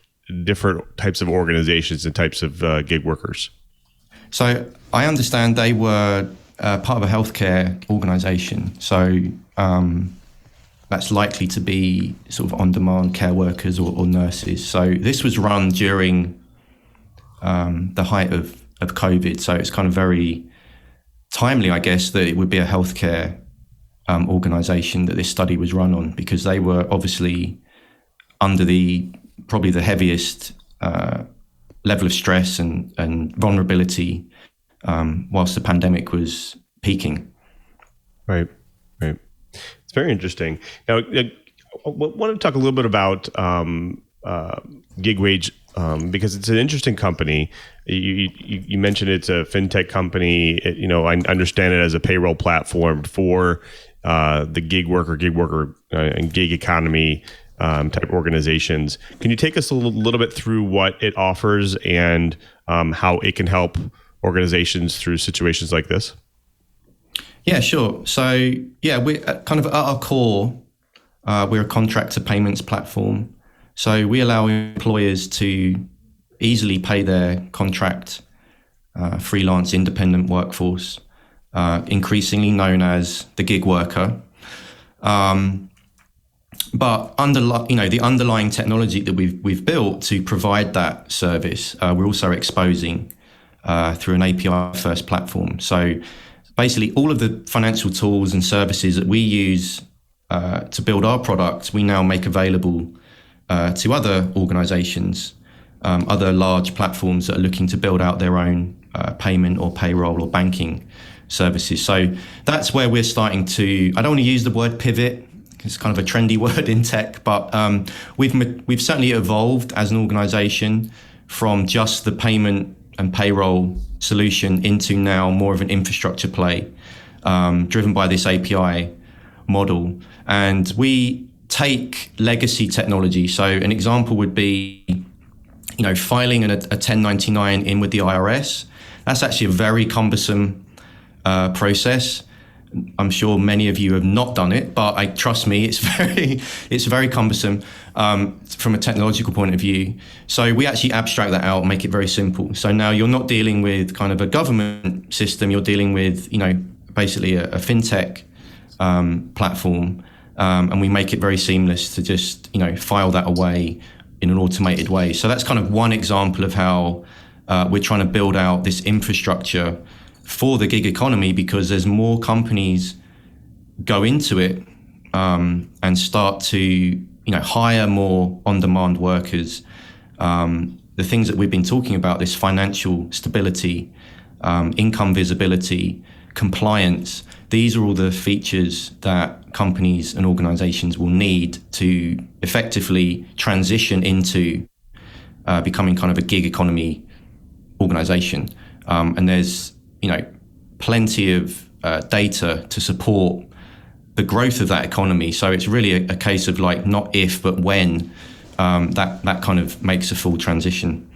[SPEAKER 1] types of organizations and types of gig workers?
[SPEAKER 6] So I understand they were part of a healthcare organization. So that's likely to be sort of on-demand care workers or nurses. So this was run during the height of COVID. So it's kind of very timely, I guess, that it would be a healthcare organization that this study was run on, because they were obviously under probably the heaviest level of stress and vulnerability whilst the pandemic was peaking. Right.
[SPEAKER 1] It's very interesting. Now, I want to talk a little bit about GigWage, because it's an interesting company. You mentioned it's a fintech company. I understand it as a payroll platform for the gig worker and gig economy type organizations. Can you take us a little bit through what it offers and how it can help organizations through situations like this?
[SPEAKER 6] Yeah, sure. So we're kind of at our core, we're a contractor payments platform. So we allow employers to easily pay their contract freelance independent workforce, increasingly known as the gig worker. But the underlying technology that we've built to provide that service, we're also exposing through an API-first platform. So basically, all of the financial tools and services that we use to build our products, we now make available to other organizations, other large platforms that are looking to build out their own payment or payroll or banking services. So that's where we're starting to, I don't want to use the word pivot, it's kind of a trendy word in tech, but we've certainly evolved as an organization from just the payment and payroll solution into now more of an infrastructure play driven by this API model. And we take legacy technology. So an example would be, filing a 1099 in with the IRS. That's actually a very cumbersome process. I'm sure many of you have not done it, but trust me, it's very cumbersome from a technological point of view. So we actually abstract that out, make it very simple. So now you're not dealing with kind of a government system, you're dealing with, basically a fintech platform, and we make it very seamless to just, file that away in an automated way. So that's kind of one example of how we're trying to build out this infrastructure for the gig economy, because as more companies go into it and start to hire more on-demand workers, the things that we've been talking about, this financial stability, income visibility, compliance, these are all the features that companies and organizations will need to effectively transition into becoming kind of a gig economy organization. And there's plenty of data to support the growth of that economy. So it's really a case of not if, but when that kind of makes a full transition.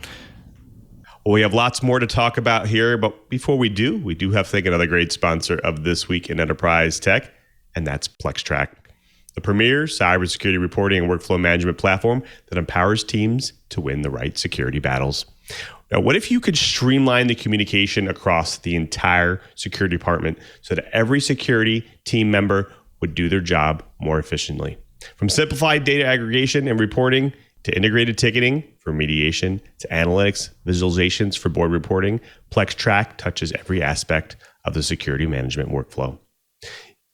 [SPEAKER 1] Well, we have lots more to talk about here, but before we do have to thank another great sponsor of This Week in Enterprise Tech, and that's PlexTrac, the premier cybersecurity reporting and workflow management platform that empowers teams to win the right security battles. Now, what if you could streamline the communication across the entire security department so that every security team member would do their job more efficiently? From simplified data aggregation and reporting to integrated ticketing for remediation to analytics, visualizations for board reporting, PlexTrac touches every aspect of the security management workflow.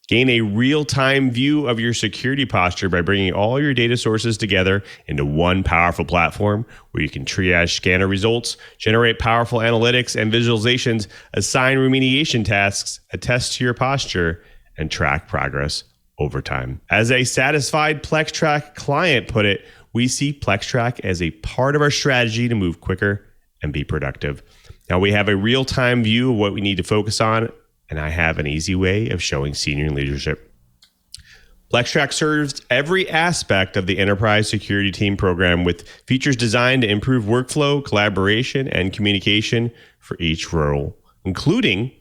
[SPEAKER 1] Gain a real-time view of your security posture by bringing all your data sources together into one powerful platform where you can triage scanner results, generate powerful analytics and visualizations, assign remediation tasks, attest to your posture, and track progress over time. As a satisfied PlexTrac client put it, we see PlexTrac as a part of our strategy to move quicker and be productive. Now we have a real-time view of what we need to focus on, and I have an easy way of showing senior leadership. PlexTrac serves every aspect of the enterprise security team program with features designed to improve workflow, collaboration, and communication for each role, including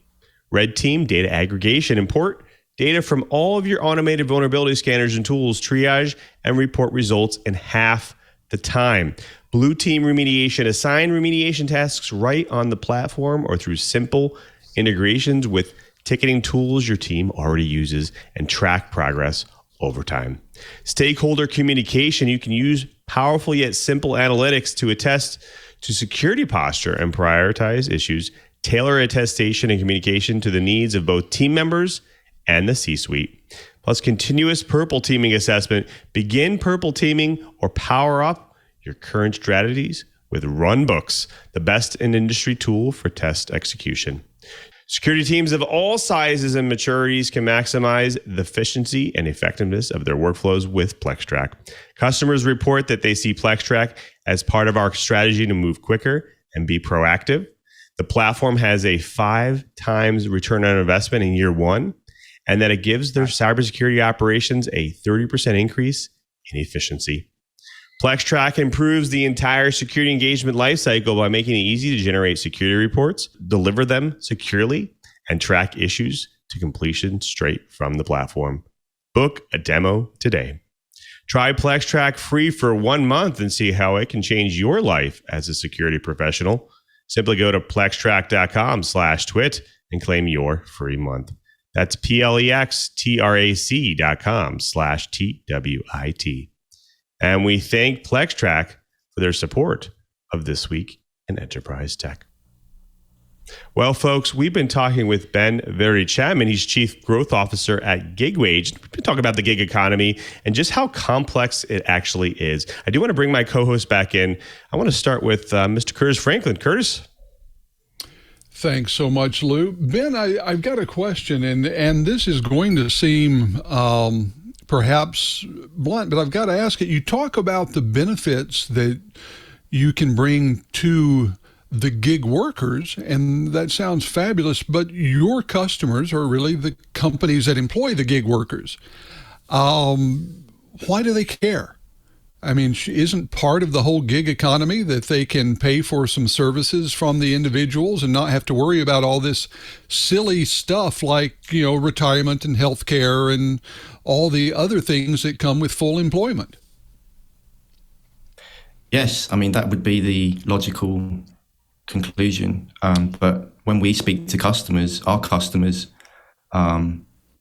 [SPEAKER 1] red team data aggregation, import data from all of your automated vulnerability scanners and tools, triage and report results in half the time. Blue team remediation, assign remediation tasks right on the platform or through simple integrations with ticketing tools your team already uses, and track progress over time. Stakeholder communication, you can use powerful yet simple analytics to attest to security posture and prioritize issues, tailor attestation and communication to the needs of both team members and the C-suite. Plus continuous purple teaming assessment, begin purple teaming or power up your current strategies with Runbooks, the best in industry tool for test execution. Security teams of all sizes and maturities can maximize the efficiency and effectiveness of their workflows with PlexTrac. Customers report that they see PlexTrac as part of our strategy to move quicker and be proactive. The platform has a 5 times return on investment in year one, and that it gives their cybersecurity operations a 30% increase in efficiency. PlexTrac improves the entire security engagement lifecycle by making it easy to generate security reports, deliver them securely, and track issues to completion straight from the platform. Book a demo today. Try PlexTrac free for 1 month and see how it can change your life as a security professional. Simply go to plextrac.com/twit and claim your free month. That's plextrac.com/TWIT. And we thank PlexTrac for their support of This Week in Enterprise Tech. Well, folks, we've been talking with Ben Verde-Chapman. He's Chief Growth Officer at GigWage. We've been talking about the gig economy and just how complex it actually is. I do want to bring my co-host back in. I want to start with Mr. Curtis Franklin. Curtis?
[SPEAKER 4] Thanks so much, Lou. Ben, I've got a question, and this is going to seem perhaps blunt, but I've got to ask it. You talk about the benefits that you can bring to the gig workers, and that sounds fabulous, but your customers are really the companies that employ the gig workers. why do they care? I mean, isn't part of the whole gig economy that they can pay for some services from the individuals and not have to worry about all this silly stuff like, retirement and healthcare and all the other things that come with full employment?
[SPEAKER 6] Yes, I mean, that would be the logical conclusion. But when we speak to customers, our customers,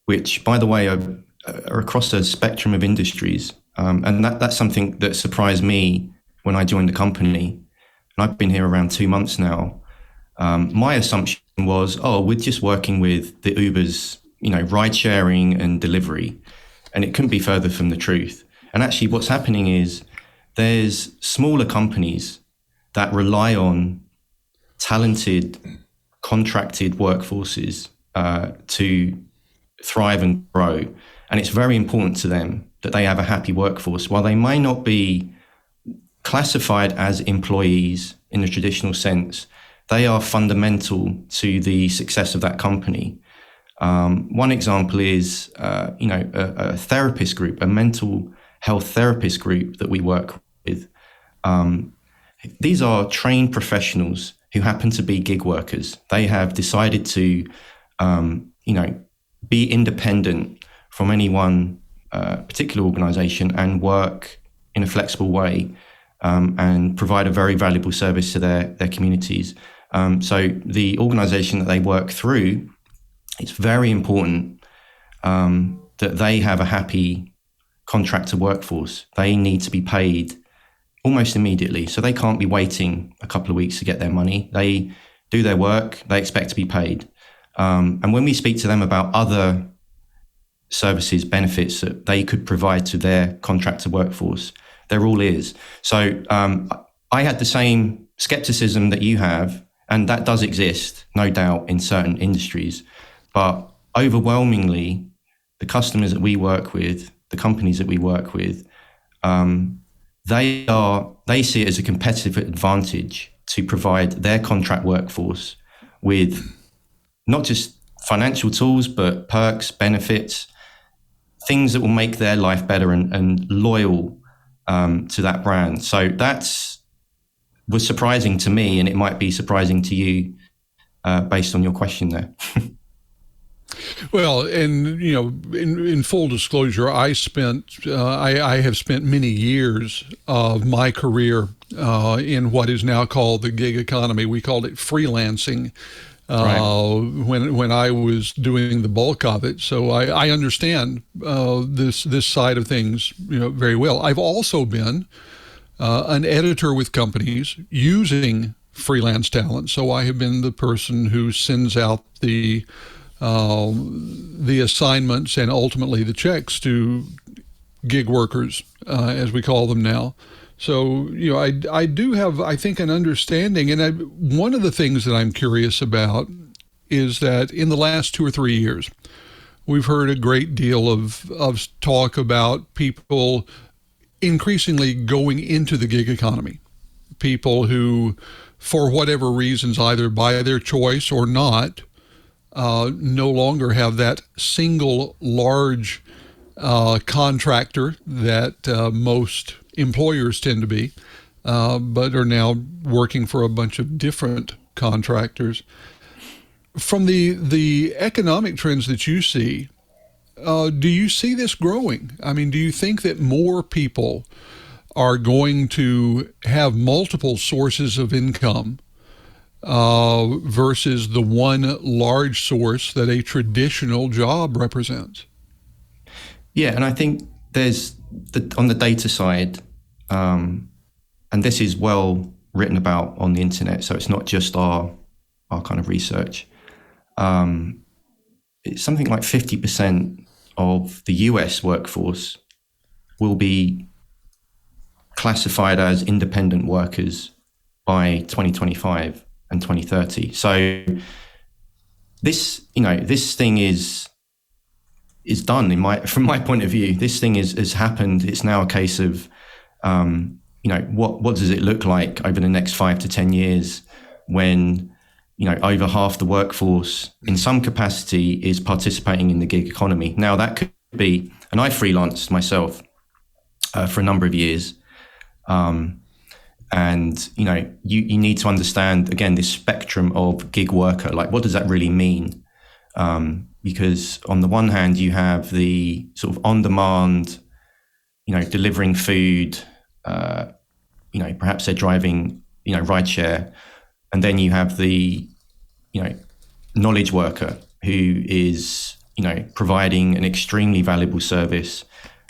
[SPEAKER 6] which, by the way, are across a spectrum of industries, and that's something that surprised me when I joined the company. And I've been here around 2 months now. My assumption was, we're just working with the Ubers, ride sharing and delivery. And it couldn't be further from the truth. And actually what's happening is there's smaller companies that rely on talented, contracted workforces to thrive and grow. And it's very important to them that they have a happy workforce. While they may not be classified as employees in the traditional sense, they are fundamental to the success of that company. One example is, a therapist group, a mental health therapist group that we work with. These are trained professionals who happen to be gig workers. They have decided to, be independent from any one particular organization and work in a flexible way and provide a very valuable service to their communities. So the organization that they work through, it's very important that they have a happy contractor workforce. They need to be paid almost immediately. So they can't be waiting a couple of weeks to get their money. They do their work, they expect to be paid. And when we speak to them about other services, benefits that they could provide to their contractor workforce, they're all ears. So I had the same skepticism that you have, and that does exist, no doubt, in certain industries. But overwhelmingly, the customers that we work with, the companies that we work with, they see it as a competitive advantage to provide their contract workforce with not just financial tools, but perks, benefits, things that will make their life better and loyal to that brand. So was surprising to me, and it might be surprising to you based on your question there.
[SPEAKER 4] Well, and in full disclosure, I have spent many years of my career in what is now called the gig economy. We called it freelancing when I was doing the bulk of it. So I understand this side of things very well. I've also been an editor with companies using freelance talent. So I have been the person who sends out the assignments and ultimately the checks to gig workers, as we call them now. So, I do have, I think, an understanding. And one of the things that I'm curious about is that in the last 2 or 3 years, we've heard a great deal of talk about people increasingly going into the gig economy. People who, for whatever reasons, either by their choice or not, no longer have that single large contractor that most employers tend to be, but are now working for a bunch of different contractors. From the economic trends that you see, do you see this growing? I mean, do you think that more people are going to have multiple sources of income versus the one large source that a traditional job represents?
[SPEAKER 6] Yeah, and I think there's on the data side, and this is well written about on the internet, so it's not just our kind of research. It's something like 50% of the US workforce will be classified as independent workers by 2025 and 2030. So this thing is done from my point of view. This thing has happened. It's now a case of, what does it look like over the next 5 to 10 years when, over half the workforce in some capacity is participating in the gig economy. Now that could be, and I freelanced myself for a number of years. And, you need to understand, again, this spectrum of gig worker, like what does that really mean? Because on the one hand, you have the sort of on-demand, delivering food, perhaps they're driving, rideshare. And then you have the, knowledge worker who is, providing an extremely valuable service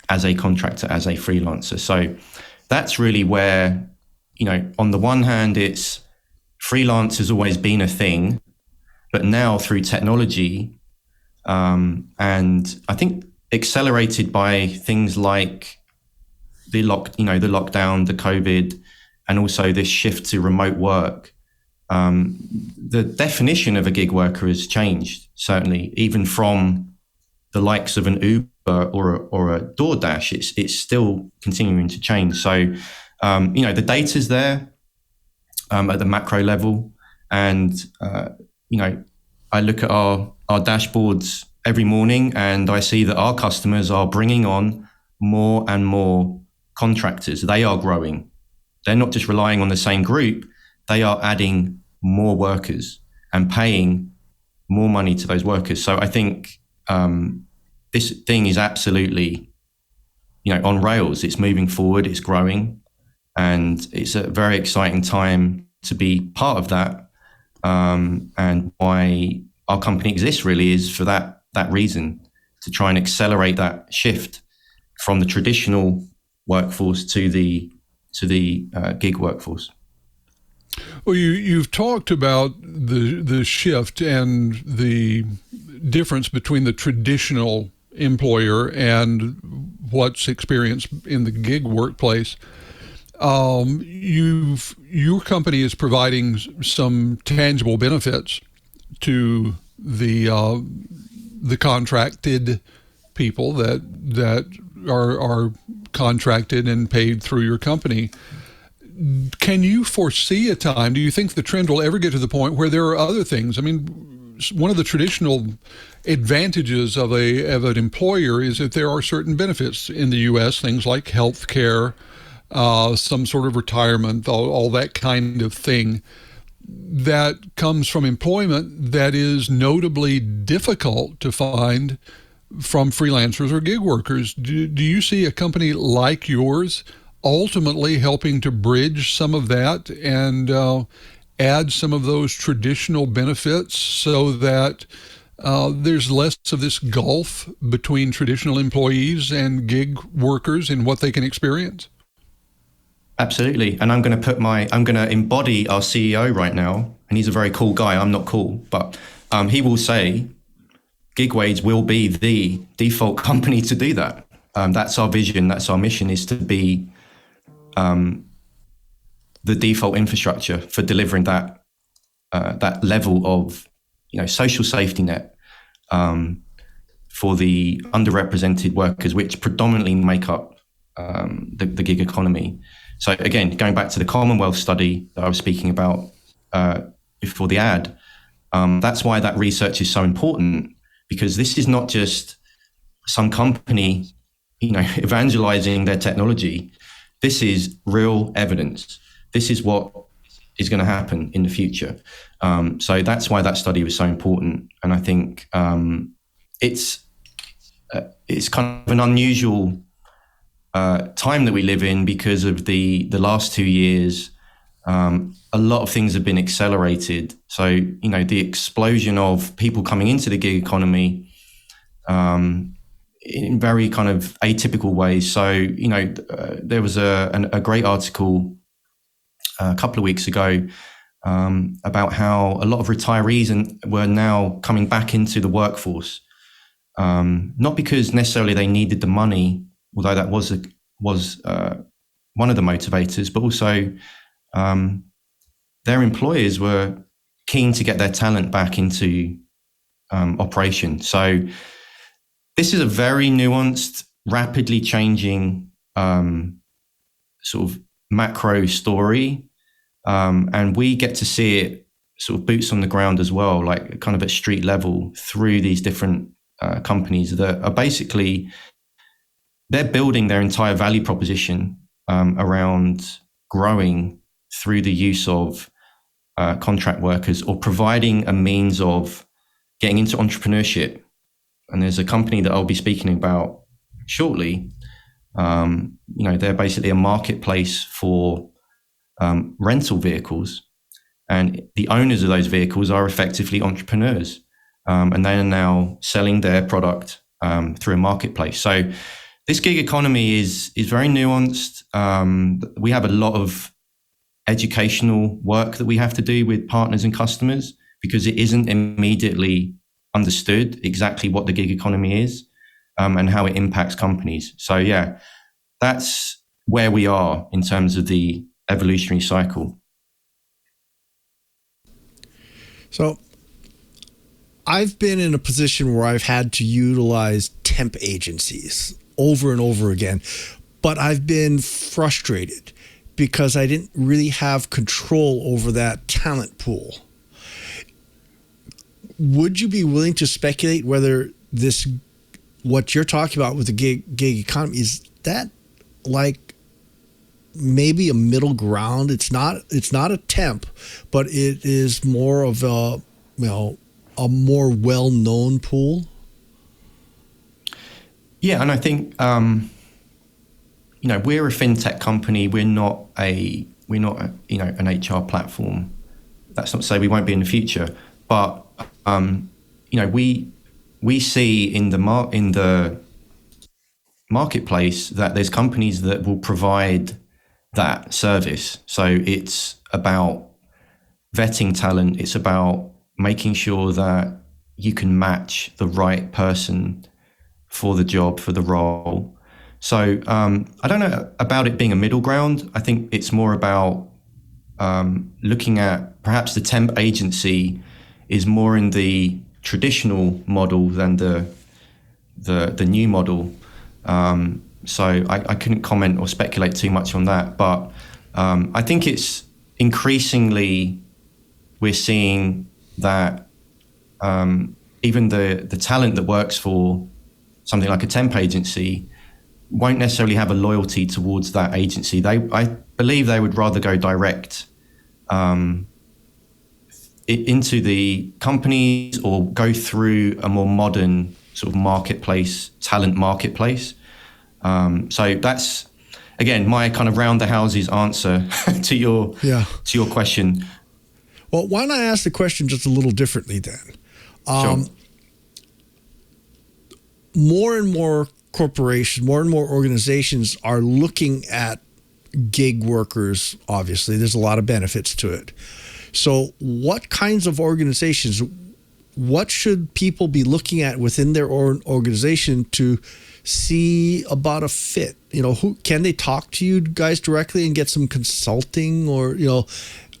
[SPEAKER 6] as a contractor, as a freelancer. So that's really where, on the one hand, it's freelance has always been a thing, but now through technology, and I think accelerated by things like the lockdown, the COVID, and also this shift to remote work, the definition of a gig worker has changed, certainly, even from the likes of an Uber or a DoorDash. It's still continuing to change. So, the data's there at the macro level, and I look at our dashboards every morning, and I see that our customers are bringing on more and more contractors. They are growing. They're not just relying on the same group. They are adding more workers and paying more money to those workers. So I think this thing is absolutely, on rails. It's moving forward. It's growing, and it's a very exciting time to be part of that. And why our company exists really is for that reason, to try and accelerate that shift from the traditional workforce to the gig workforce.
[SPEAKER 4] Well, you've talked about the shift and the difference between the traditional employer and what's experienced in the gig workplace. Your company is providing some tangible benefits to the contracted people that are contracted and paid through your company. Can you foresee a time, do you think the trend will ever get to the point where there are other things? I mean, one of the traditional advantages of an employer is that there are certain benefits in the U.S., things like health care, some sort of retirement, all that kind of thing that comes from employment that is notably difficult to find from freelancers or gig workers. Do you see a company like yours ultimately helping to bridge some of that and add some of those traditional benefits so that there's less of this gulf between traditional employees and gig workers in what they can experience?
[SPEAKER 6] Absolutely. And I'm going to embody our CEO right now. And he's a very cool guy. I'm not cool, but he will say GigWage will be the default company to do that. That's our vision. That's our mission, is to be the default infrastructure for delivering that level of social safety net for the underrepresented workers, which predominantly make up the gig economy. So again, going back to the Commonwealth study that I was speaking about before the ad, that's why that research is so important, because this is not just some company, evangelizing their technology. This is real evidence. This is what is going to happen in the future. So that's why that study was so important. And I think it's kind of an unusual time that we live in because of the last 2 years. A lot of things have been accelerated. So, the explosion of people coming into the gig economy in very kind of atypical ways. So, there was a great article a couple of weeks ago about how a lot of retirees were now coming back into the workforce, not because necessarily they needed the money, although that was one of the motivators, but also their employers were keen to get their talent back into operation. So this is a very nuanced, rapidly changing sort of macro story. And we get to see it sort of boots on the ground as well, like kind of at street level through these different companies that are basically they're building their entire value proposition around growing through the use of contract workers, or providing a means of getting into entrepreneurship. And there's a company that I'll be speaking about shortly. They're basically a marketplace for rental vehicles, and the owners of those vehicles are effectively entrepreneurs, and they are now selling their product through a marketplace. So this gig economy is very nuanced. We have a lot of educational work that we have to do with partners and customers, because it isn't immediately understood exactly what the gig economy is and how it impacts companies. So yeah, that's where we are in terms of the evolutionary cycle.
[SPEAKER 5] So I've been in a position where I've had to utilize temp agencies over and over again, but I've been frustrated because I didn't really have control over that talent pool. Would you be willing to speculate whether this, what you're talking about with the gig economy, is that like maybe a middle ground? It's not a temp, but it is more of a more well-known pool.
[SPEAKER 6] Yeah, and I think we're a fintech company. We're not an HR platform. That's not to say we won't be in the future, but we see in the marketplace that there's companies that will provide that service. So it's about vetting talent. It's about making sure that you can match the right person for the job, for the role. So I don't know about it being a middle ground. I think it's more about looking at perhaps the temp agency is more in the traditional model than the new model. So I couldn't comment or speculate too much on that. But I think it's increasingly we're seeing that even the talent that works for something like a temp agency won't necessarily have a loyalty towards that agency. I believe they would rather go direct into the companies or go through a more modern sort of marketplace, talent marketplace. So that's, again, my kind of round the houses answer to your question.
[SPEAKER 5] Well, why not ask the question just a little differently then?
[SPEAKER 6] Sure.
[SPEAKER 5] More and more corporations, more and more organizations are looking at gig workers. Obviously, there's a lot of benefits to it. So what kinds of organizations, what should people be looking at within their organization to see about a fit? Who can they talk to you guys directly and get some consulting or,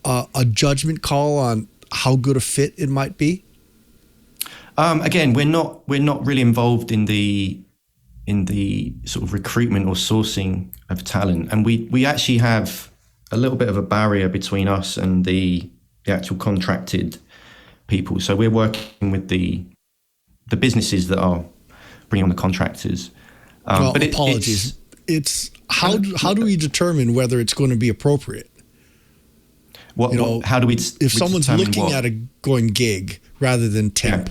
[SPEAKER 5] a judgment call on how good a fit it might be?
[SPEAKER 6] Again, we're not really involved in the sort of recruitment or sourcing of talent, and we actually have a little bit of a barrier between us and the actual contracted people. So we're working with the businesses that are bringing on the contractors.
[SPEAKER 5] But apologies. It's how do we determine whether it's going to be appropriate?
[SPEAKER 6] How do we?
[SPEAKER 5] If someone's looking at going gig rather than temp,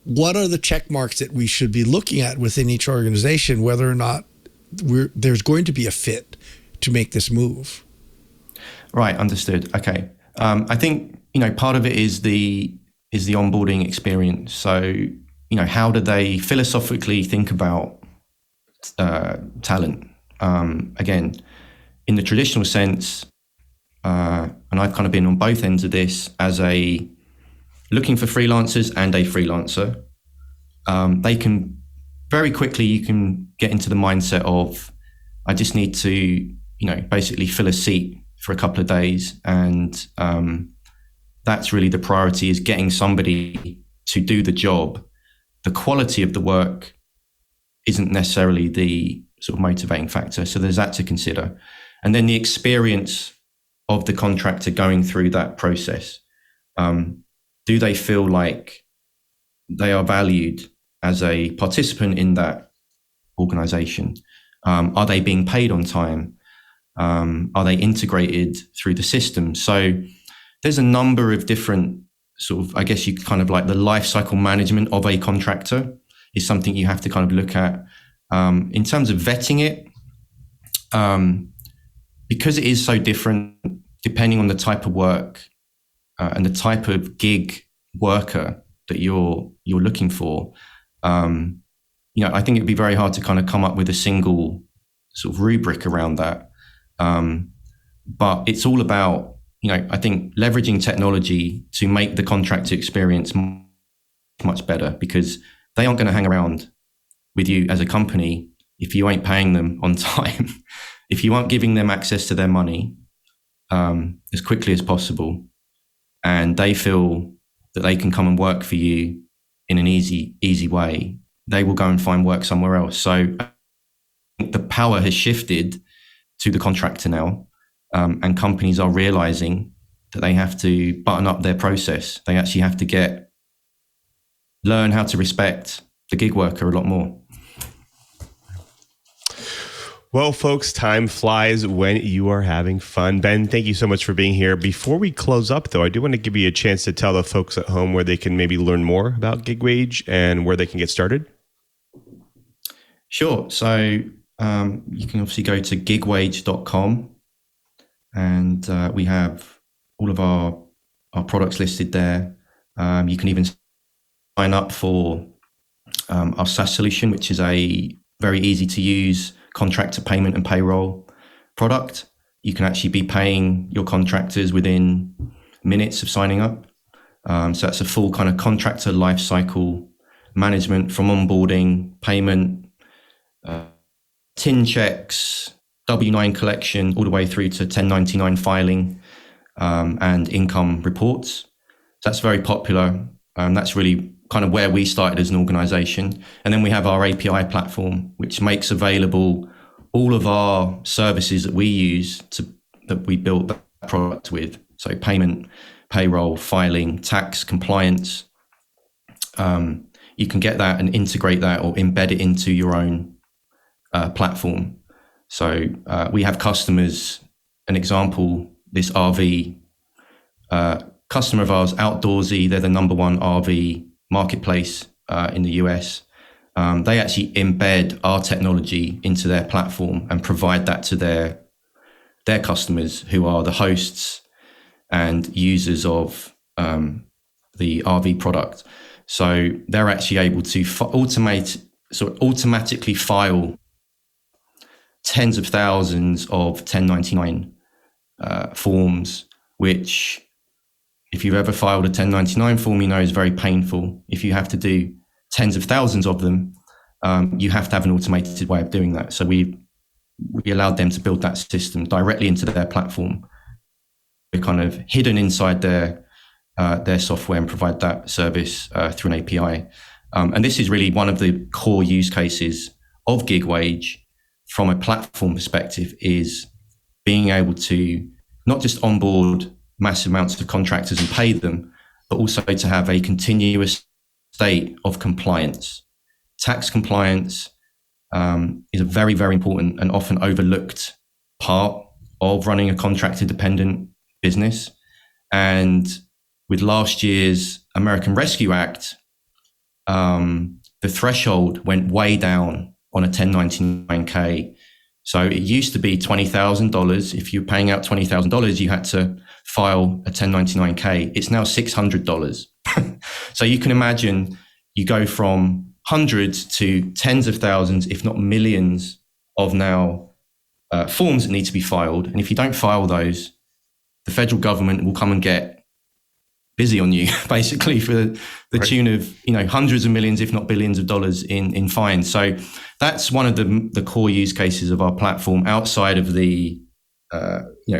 [SPEAKER 5] what are the check marks that we should be looking at within each organization, whether or not there's going to be a fit to make this move?
[SPEAKER 6] Right, understood. Okay, I think part of it is the onboarding experience. So how do they philosophically think about talent? Again, in the traditional sense, and I've kind of been on both ends of this as looking for freelancers and a freelancer. They can very quickly, you can get into the mindset of, I just need to, basically fill a seat for a couple of days. And that's really the priority, is getting somebody to do the job. The quality of the work isn't necessarily the sort of motivating factor. So there's that to consider. And then the experience of the contractor going through that process. Do they feel like they are valued as a participant in that organization? Are they being paid on time? Are they integrated through the system? So there's a number of different sort of, I guess you kind of like the life cycle management of a contractor is something you have to kind of look at. In terms of vetting it, because it is so different depending on the type of work and the type of gig worker that you're looking for, I think it'd be very hard to kind of come up with a single sort of rubric around that. But it's all about, I think leveraging technology to make the contractor experience much better, because they aren't going to hang around with you as a company if you ain't paying them on time, if you aren't giving them access to their money as quickly as possible, and they feel that they can come and work for you in an easy way, they will go and find work somewhere else. So I think the power has shifted to the contractor now, and companies are realizing that they have to button up their process. They actually have to learn how to respect the gig worker a lot more.
[SPEAKER 1] Well, folks, time flies when you are having fun. Ben, thank you so much for being here. Before we close up, though, I do want to give you a chance to tell the folks at home where they can maybe learn more about GigWage and where they can get started.
[SPEAKER 6] Sure. So you can obviously go to gigwage.com, and we have all of our products listed there. You can even sign up for our SaaS solution, which is a very easy to use contractor payment and payroll product. You can actually be paying your contractors within minutes of signing up. So that's a full kind of contractor lifecycle management, from onboarding, payment, TIN checks, W-9 collection, all the way through to 1099 filing and income reports. So that's very popular. That's really kind of where we started as an organization. And then we have our API platform, which makes available all of our services that we use that we built that product with. So payment, payroll, filing, tax, compliance. You can get that and integrate that or embed it into your own platform. So we have customers, an example, this RV customer of ours, Outdoorsy, they're the number one RV marketplace in the US. They actually embed our technology into their platform and provide that to their customers, who are the hosts and users of the RV product. So they're actually able to automatically file tens of thousands of 1099 forms, which, if you've ever filed a 1099 form, you know is very painful. If you have to do tens of thousands of them, you have to have an automated way of doing that. So we allowed them to build that system directly into their platform. We're kind of hidden inside their software and provide that service through an API. And this is really one of the core use cases of GigWage from a platform perspective, is being able to not just onboard massive amounts of contractors and pay them, but also to have a continuous state of compliance. Tax compliance is a very, very important and often overlooked part of running a contractor dependent business. And with last year's American Rescue Act, the threshold went way down on a 1099K. So it used to be $20,000. If you're paying out $20,000, you had to file a 1099K. It's now $600. So you can imagine you go from hundreds to tens of thousands, if not millions, of now forms that need to be filed. And if you don't file those, the federal government will come and get busy on you, basically, for the tune of hundreds of millions, if not billions of dollars in fines. So that's one of the core use cases of our platform, outside of the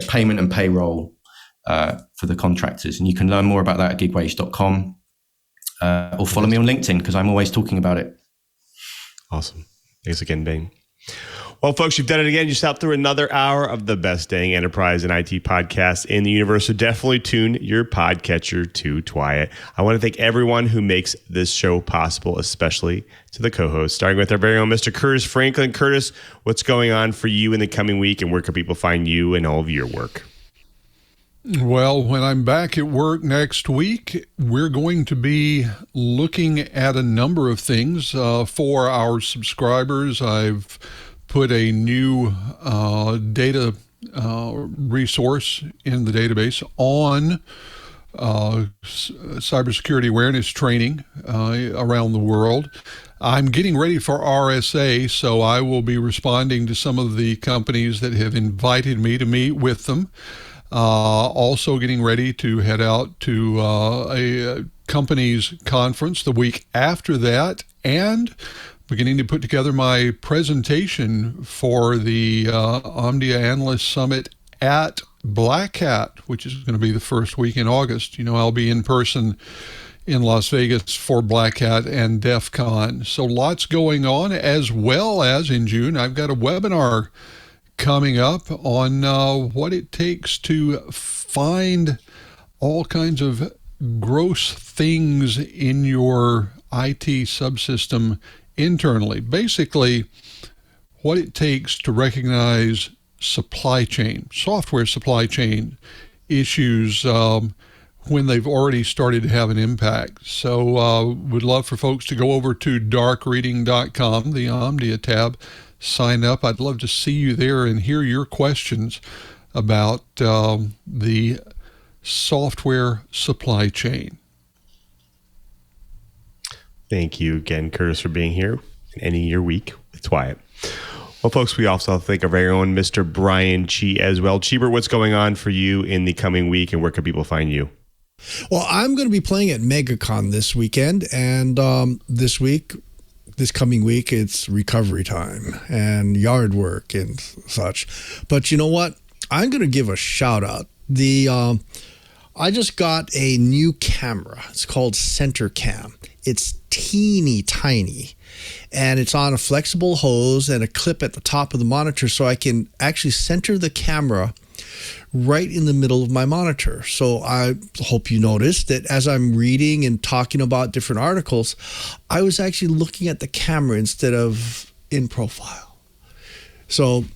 [SPEAKER 6] payment and payroll for the contractors. And you can learn more about that at gigwage.com or follow me on LinkedIn, because I'm always talking about it.
[SPEAKER 1] Awesome. Thanks again, Ben. Well, folks, you've done it again. You sat through another hour of the best dang enterprise and IT podcast in the universe. So definitely tune your podcatcher to TWiET. I want to thank everyone who makes this show possible, especially to the co-hosts, starting with our very own Mr. Curtis Franklin. Curtis, what's going on for you in the coming week, and where can people find you and all of your work?
[SPEAKER 4] Well, when I'm back at work next week, we're going to be looking at a number of things for our subscribers. I've put a new data resource in the database on cybersecurity awareness training around the world. I'm getting ready for RSA, so I will be responding to some of the companies that have invited me to meet with them. Also getting ready to head out to a company's conference the week after that, and beginning to put together my presentation for the Omdia Analyst Summit at Black Hat, which is going to be the first week in August. You know, I'll be in person in Las Vegas for Black Hat and DEF CON. So lots going on, as well as in June, I've got a webinar coming up on what it takes to find all kinds of gross things in your IT subsystem internally. Basically, what it takes to recognize supply chain, software supply chain issues when they've already started to have an impact. So would love for folks to go over to darkreading.com, the Omdia tab, sign up. I'd love to see you there and hear your questions about the software supply chain.
[SPEAKER 1] Thank you again, Curtis, for being here and ending your week with TWiET. Well, folks, we also thank our very own Mr. Brian Chee as well. Cheeber, what's going on for you in the coming week, and where can people find you?
[SPEAKER 5] Well, I'm going to be playing at MegaCon this weekend, and this coming week, it's recovery time and yard work and such. But you know what? I'm going to give a shout out. I just got a new camera. It's called Center Cam. It's teeny tiny, and it's on a flexible hose and a clip at the top of the monitor, so I can actually center the camera right in the middle of my monitor. So I hope you noticed that as I'm reading and talking about different articles, I was actually looking at the camera instead of in profile. So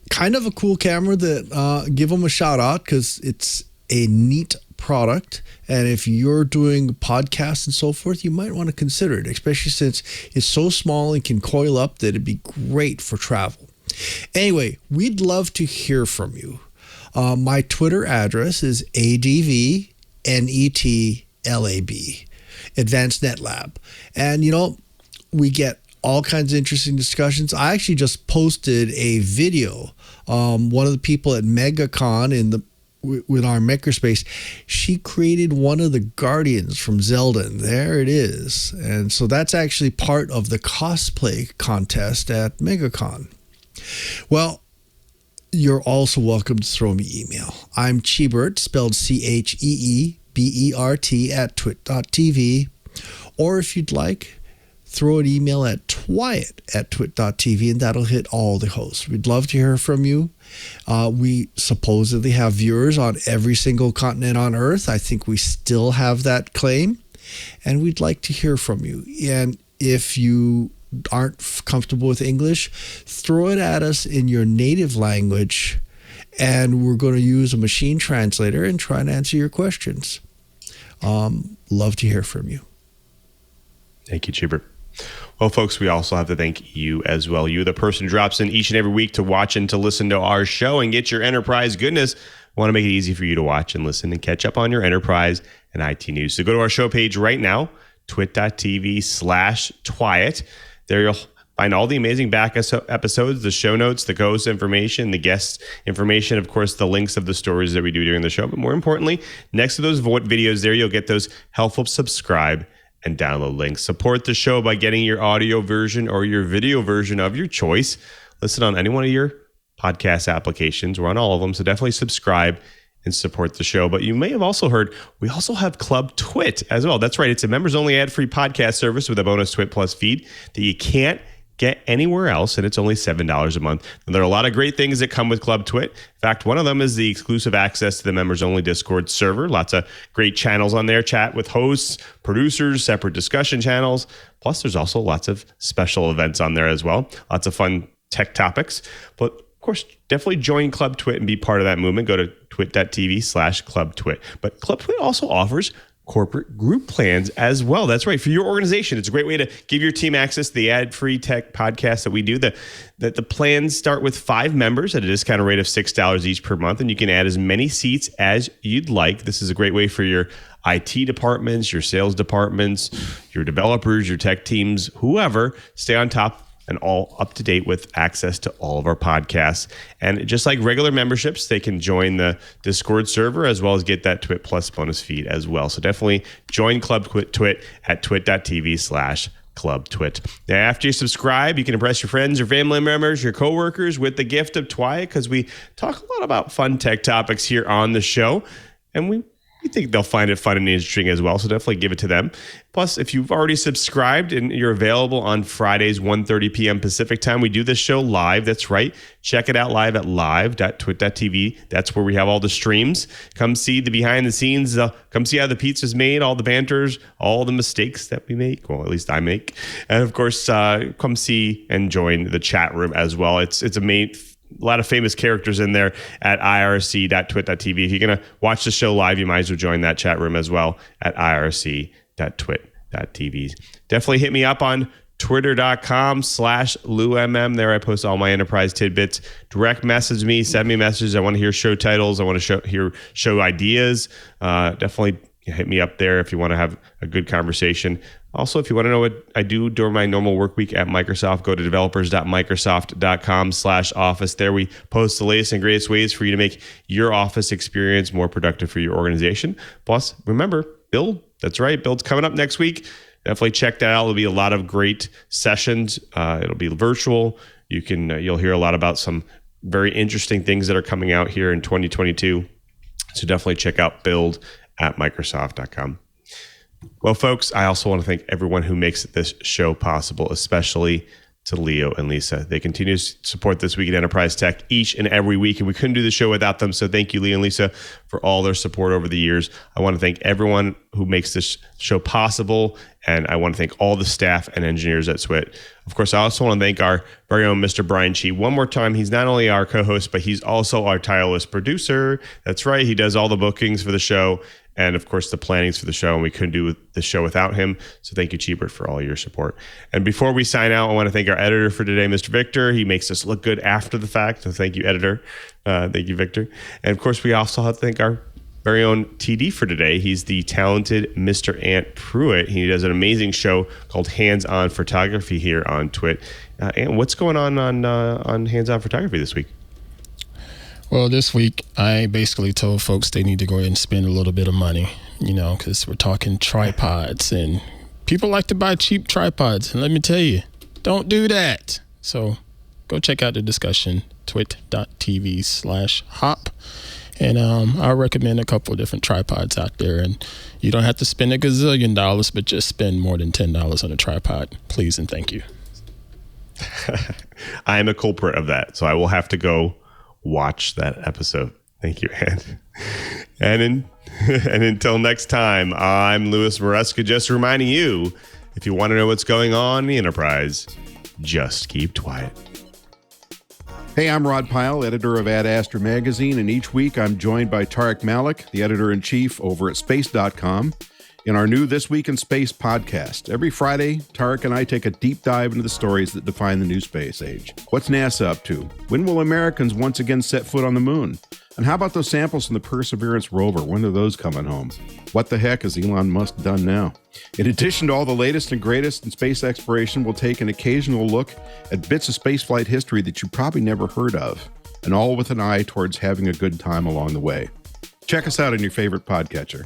[SPEAKER 5] kind of a cool camera that give them a shout out, because it's a neat product. And if you're doing podcasts and so forth, you might want to consider it, especially since it's so small and can coil up that it'd be great for travel. Anyway, we'd love to hear from you. My Twitter address is ADVNETLAB, Advanced Net Lab. And, you know, we get all kinds of interesting discussions. I actually just posted a video. One of the people at MegaCon with our makerspace, she created one of the Guardians from Zelda, and there it is. And so that's actually part of the cosplay contest at MegaCon. Well, you're also welcome to throw me email. I'm Cheebert, spelled CheeBert at twit.tv. Or if you'd like, throw an email at TWiET at twit.tv, and that'll hit all the hosts. We'd love to hear from you. We supposedly have viewers on every single continent on Earth. I think we still have that claim, and we'd like to hear from you. And if you aren't comfortable with English, throw it at us in your native language, and we're going to use a machine translator and try and answer your questions. Love to hear from you.
[SPEAKER 1] Thank you, Cheeber. Well, folks, we also have to thank you as well. You, the person who drops in each and every week to watch and to listen to our show and get your enterprise goodness. We want to make it easy for you to watch and listen and catch up on your enterprise and IT news. So go to our show page right now, twit.tv/TWiET. There you'll find all the amazing back episodes, the show notes, the co-host information, the guest information, of course, the links of the stories that we do during the show. But more importantly, next to those videos there, you'll get those helpful subscribe and download links. Support the show by getting your audio version or your video version of your choice. Listen on any one of your podcast applications. We're on all of them, so definitely subscribe and support the show. But you may have also heard, we also have Club TWiT as well. That's right. It's a members-only ad-free podcast service with a bonus TWiT Plus feed that you can't get anywhere else, and it's only $7 a month. And there are a lot of great things that come with Club TWiT. In fact, one of them is the exclusive access to the members-only Discord server. Lots of great channels on there, chat with hosts, producers, separate discussion channels. Plus, there's also lots of special events on there as well. Lots of fun tech topics. But of course, definitely join Club TWiT and be part of that movement. Go to twit.tv/ClubTWiT. But Club TWiT also offers corporate group plans as well. That's right. For your organization, it's a great way to give your team access to the ad-free tech podcast that we do. The plans start with 5 members at a discounted rate of $6 each per month, and you can add as many seats as you'd like. This is a great way for your IT departments, your sales departments, your developers, your tech teams, whoever, stay on top and all up to date with access to all of our podcasts. And just like regular memberships, they can join the Discord server as well as get that TWiT Plus bonus feed as well. So definitely join Club TWiT at twit.tv/ClubTWiT. Now, after you subscribe, you can impress your friends, your family members, your coworkers with the gift of TWiET, because we talk a lot about fun tech topics here on the show, and we think they'll find it fun and interesting as well, so definitely give it to them. Plus, if you've already subscribed and you're available on Fridays, 1:30 p.m. Pacific time, we do this show live. That's right. Check it out live at live.twit.tv. That's where we have all the streams. Come see the behind the scenes. Come see how the pizza's made, all the banters, all the mistakes that we make. Well, at least I make. And of course, come see and join the chat room as well. It's a lot of famous characters in there at irc.twit.tv. If you're going to watch the show live, you might as well join that chat room as well at irc.twit.tv. Definitely hit me up on twitter.com/LouMM. There I post all my enterprise tidbits. Direct message me, send me messages. I want to hear show titles. I want to hear show ideas. Definitely hit me up there if you want to have a good conversation. Also, if you want to know what I do during my normal work week at Microsoft, go to developers.microsoft.com/office. There we post the latest and greatest ways for you to make your office experience more productive for your organization. Plus, remember, Build. That's right. Build's coming up next week. Definitely check that out. There'll be a lot of great sessions. It'll be virtual. You'll hear a lot about some very interesting things that are coming out here in 2022. So definitely check out Build at Microsoft.com. Well, folks, I also want to thank everyone who makes this show possible, especially to Leo and Lisa. They continue to support This Week in Enterprise Tech each and every week, and we couldn't do the show without them. So thank you, Leo and Lisa, for all their support over the years. I want to thank everyone who makes this show possible, and I want to thank all the staff and engineers at TWiT. Of course, I also want to thank our very own Mr. Brian Chee. One more time, he's not only our co-host, but he's also our tireless producer. That's right, he does all the bookings for the show, and of course the plannings for the show, and we couldn't do the show without him. So thank you, Chee, for all your support. And before we sign out, I want to thank our editor for today, Mr. Victor. He makes us look good after the fact. So thank you, editor. Thank you, Victor. And of course, we also have to thank our very own TD for today. He's the talented Mr. Ant Pruitt. He does an amazing show called Hands-On Photography here on TWiT. And what's going on Hands-On Photography this week?
[SPEAKER 7] Well, this week, I basically told folks they need to go ahead and spend a little bit of money, because we're talking tripods, and people like to buy cheap tripods. And let me tell you, don't do that. So go check out the discussion, twit.tv/hop. And I'll recommend a couple of different tripods out there. And you don't have to spend $1 gazillion, but just spend more than $10 on a tripod. Please and thank you.
[SPEAKER 1] I am a culprit of that, so I will have to go watch that episode. Thank you, and until next time, I'm Louis Maresca, just reminding you, if you want to know what's going on in the enterprise, just keep quiet.
[SPEAKER 8] Hey, I'm Rod Pyle, editor of Ad Astra Magazine, and each week I'm joined by Tarek Malik, the editor-in-chief over at Space.com, in our new This Week in Space podcast. Every Friday, Tarek and I take a deep dive into the stories that define the new space age. What's NASA up to? When will Americans once again set foot on the moon? And how about those samples from the Perseverance rover? When are those coming home? What the heck has Elon Musk done now? In addition to all the latest and greatest in space exploration, we'll take an occasional look at bits of spaceflight history that you probably never heard of, and all with an eye towards having a good time along the way. Check us out on your favorite podcatcher.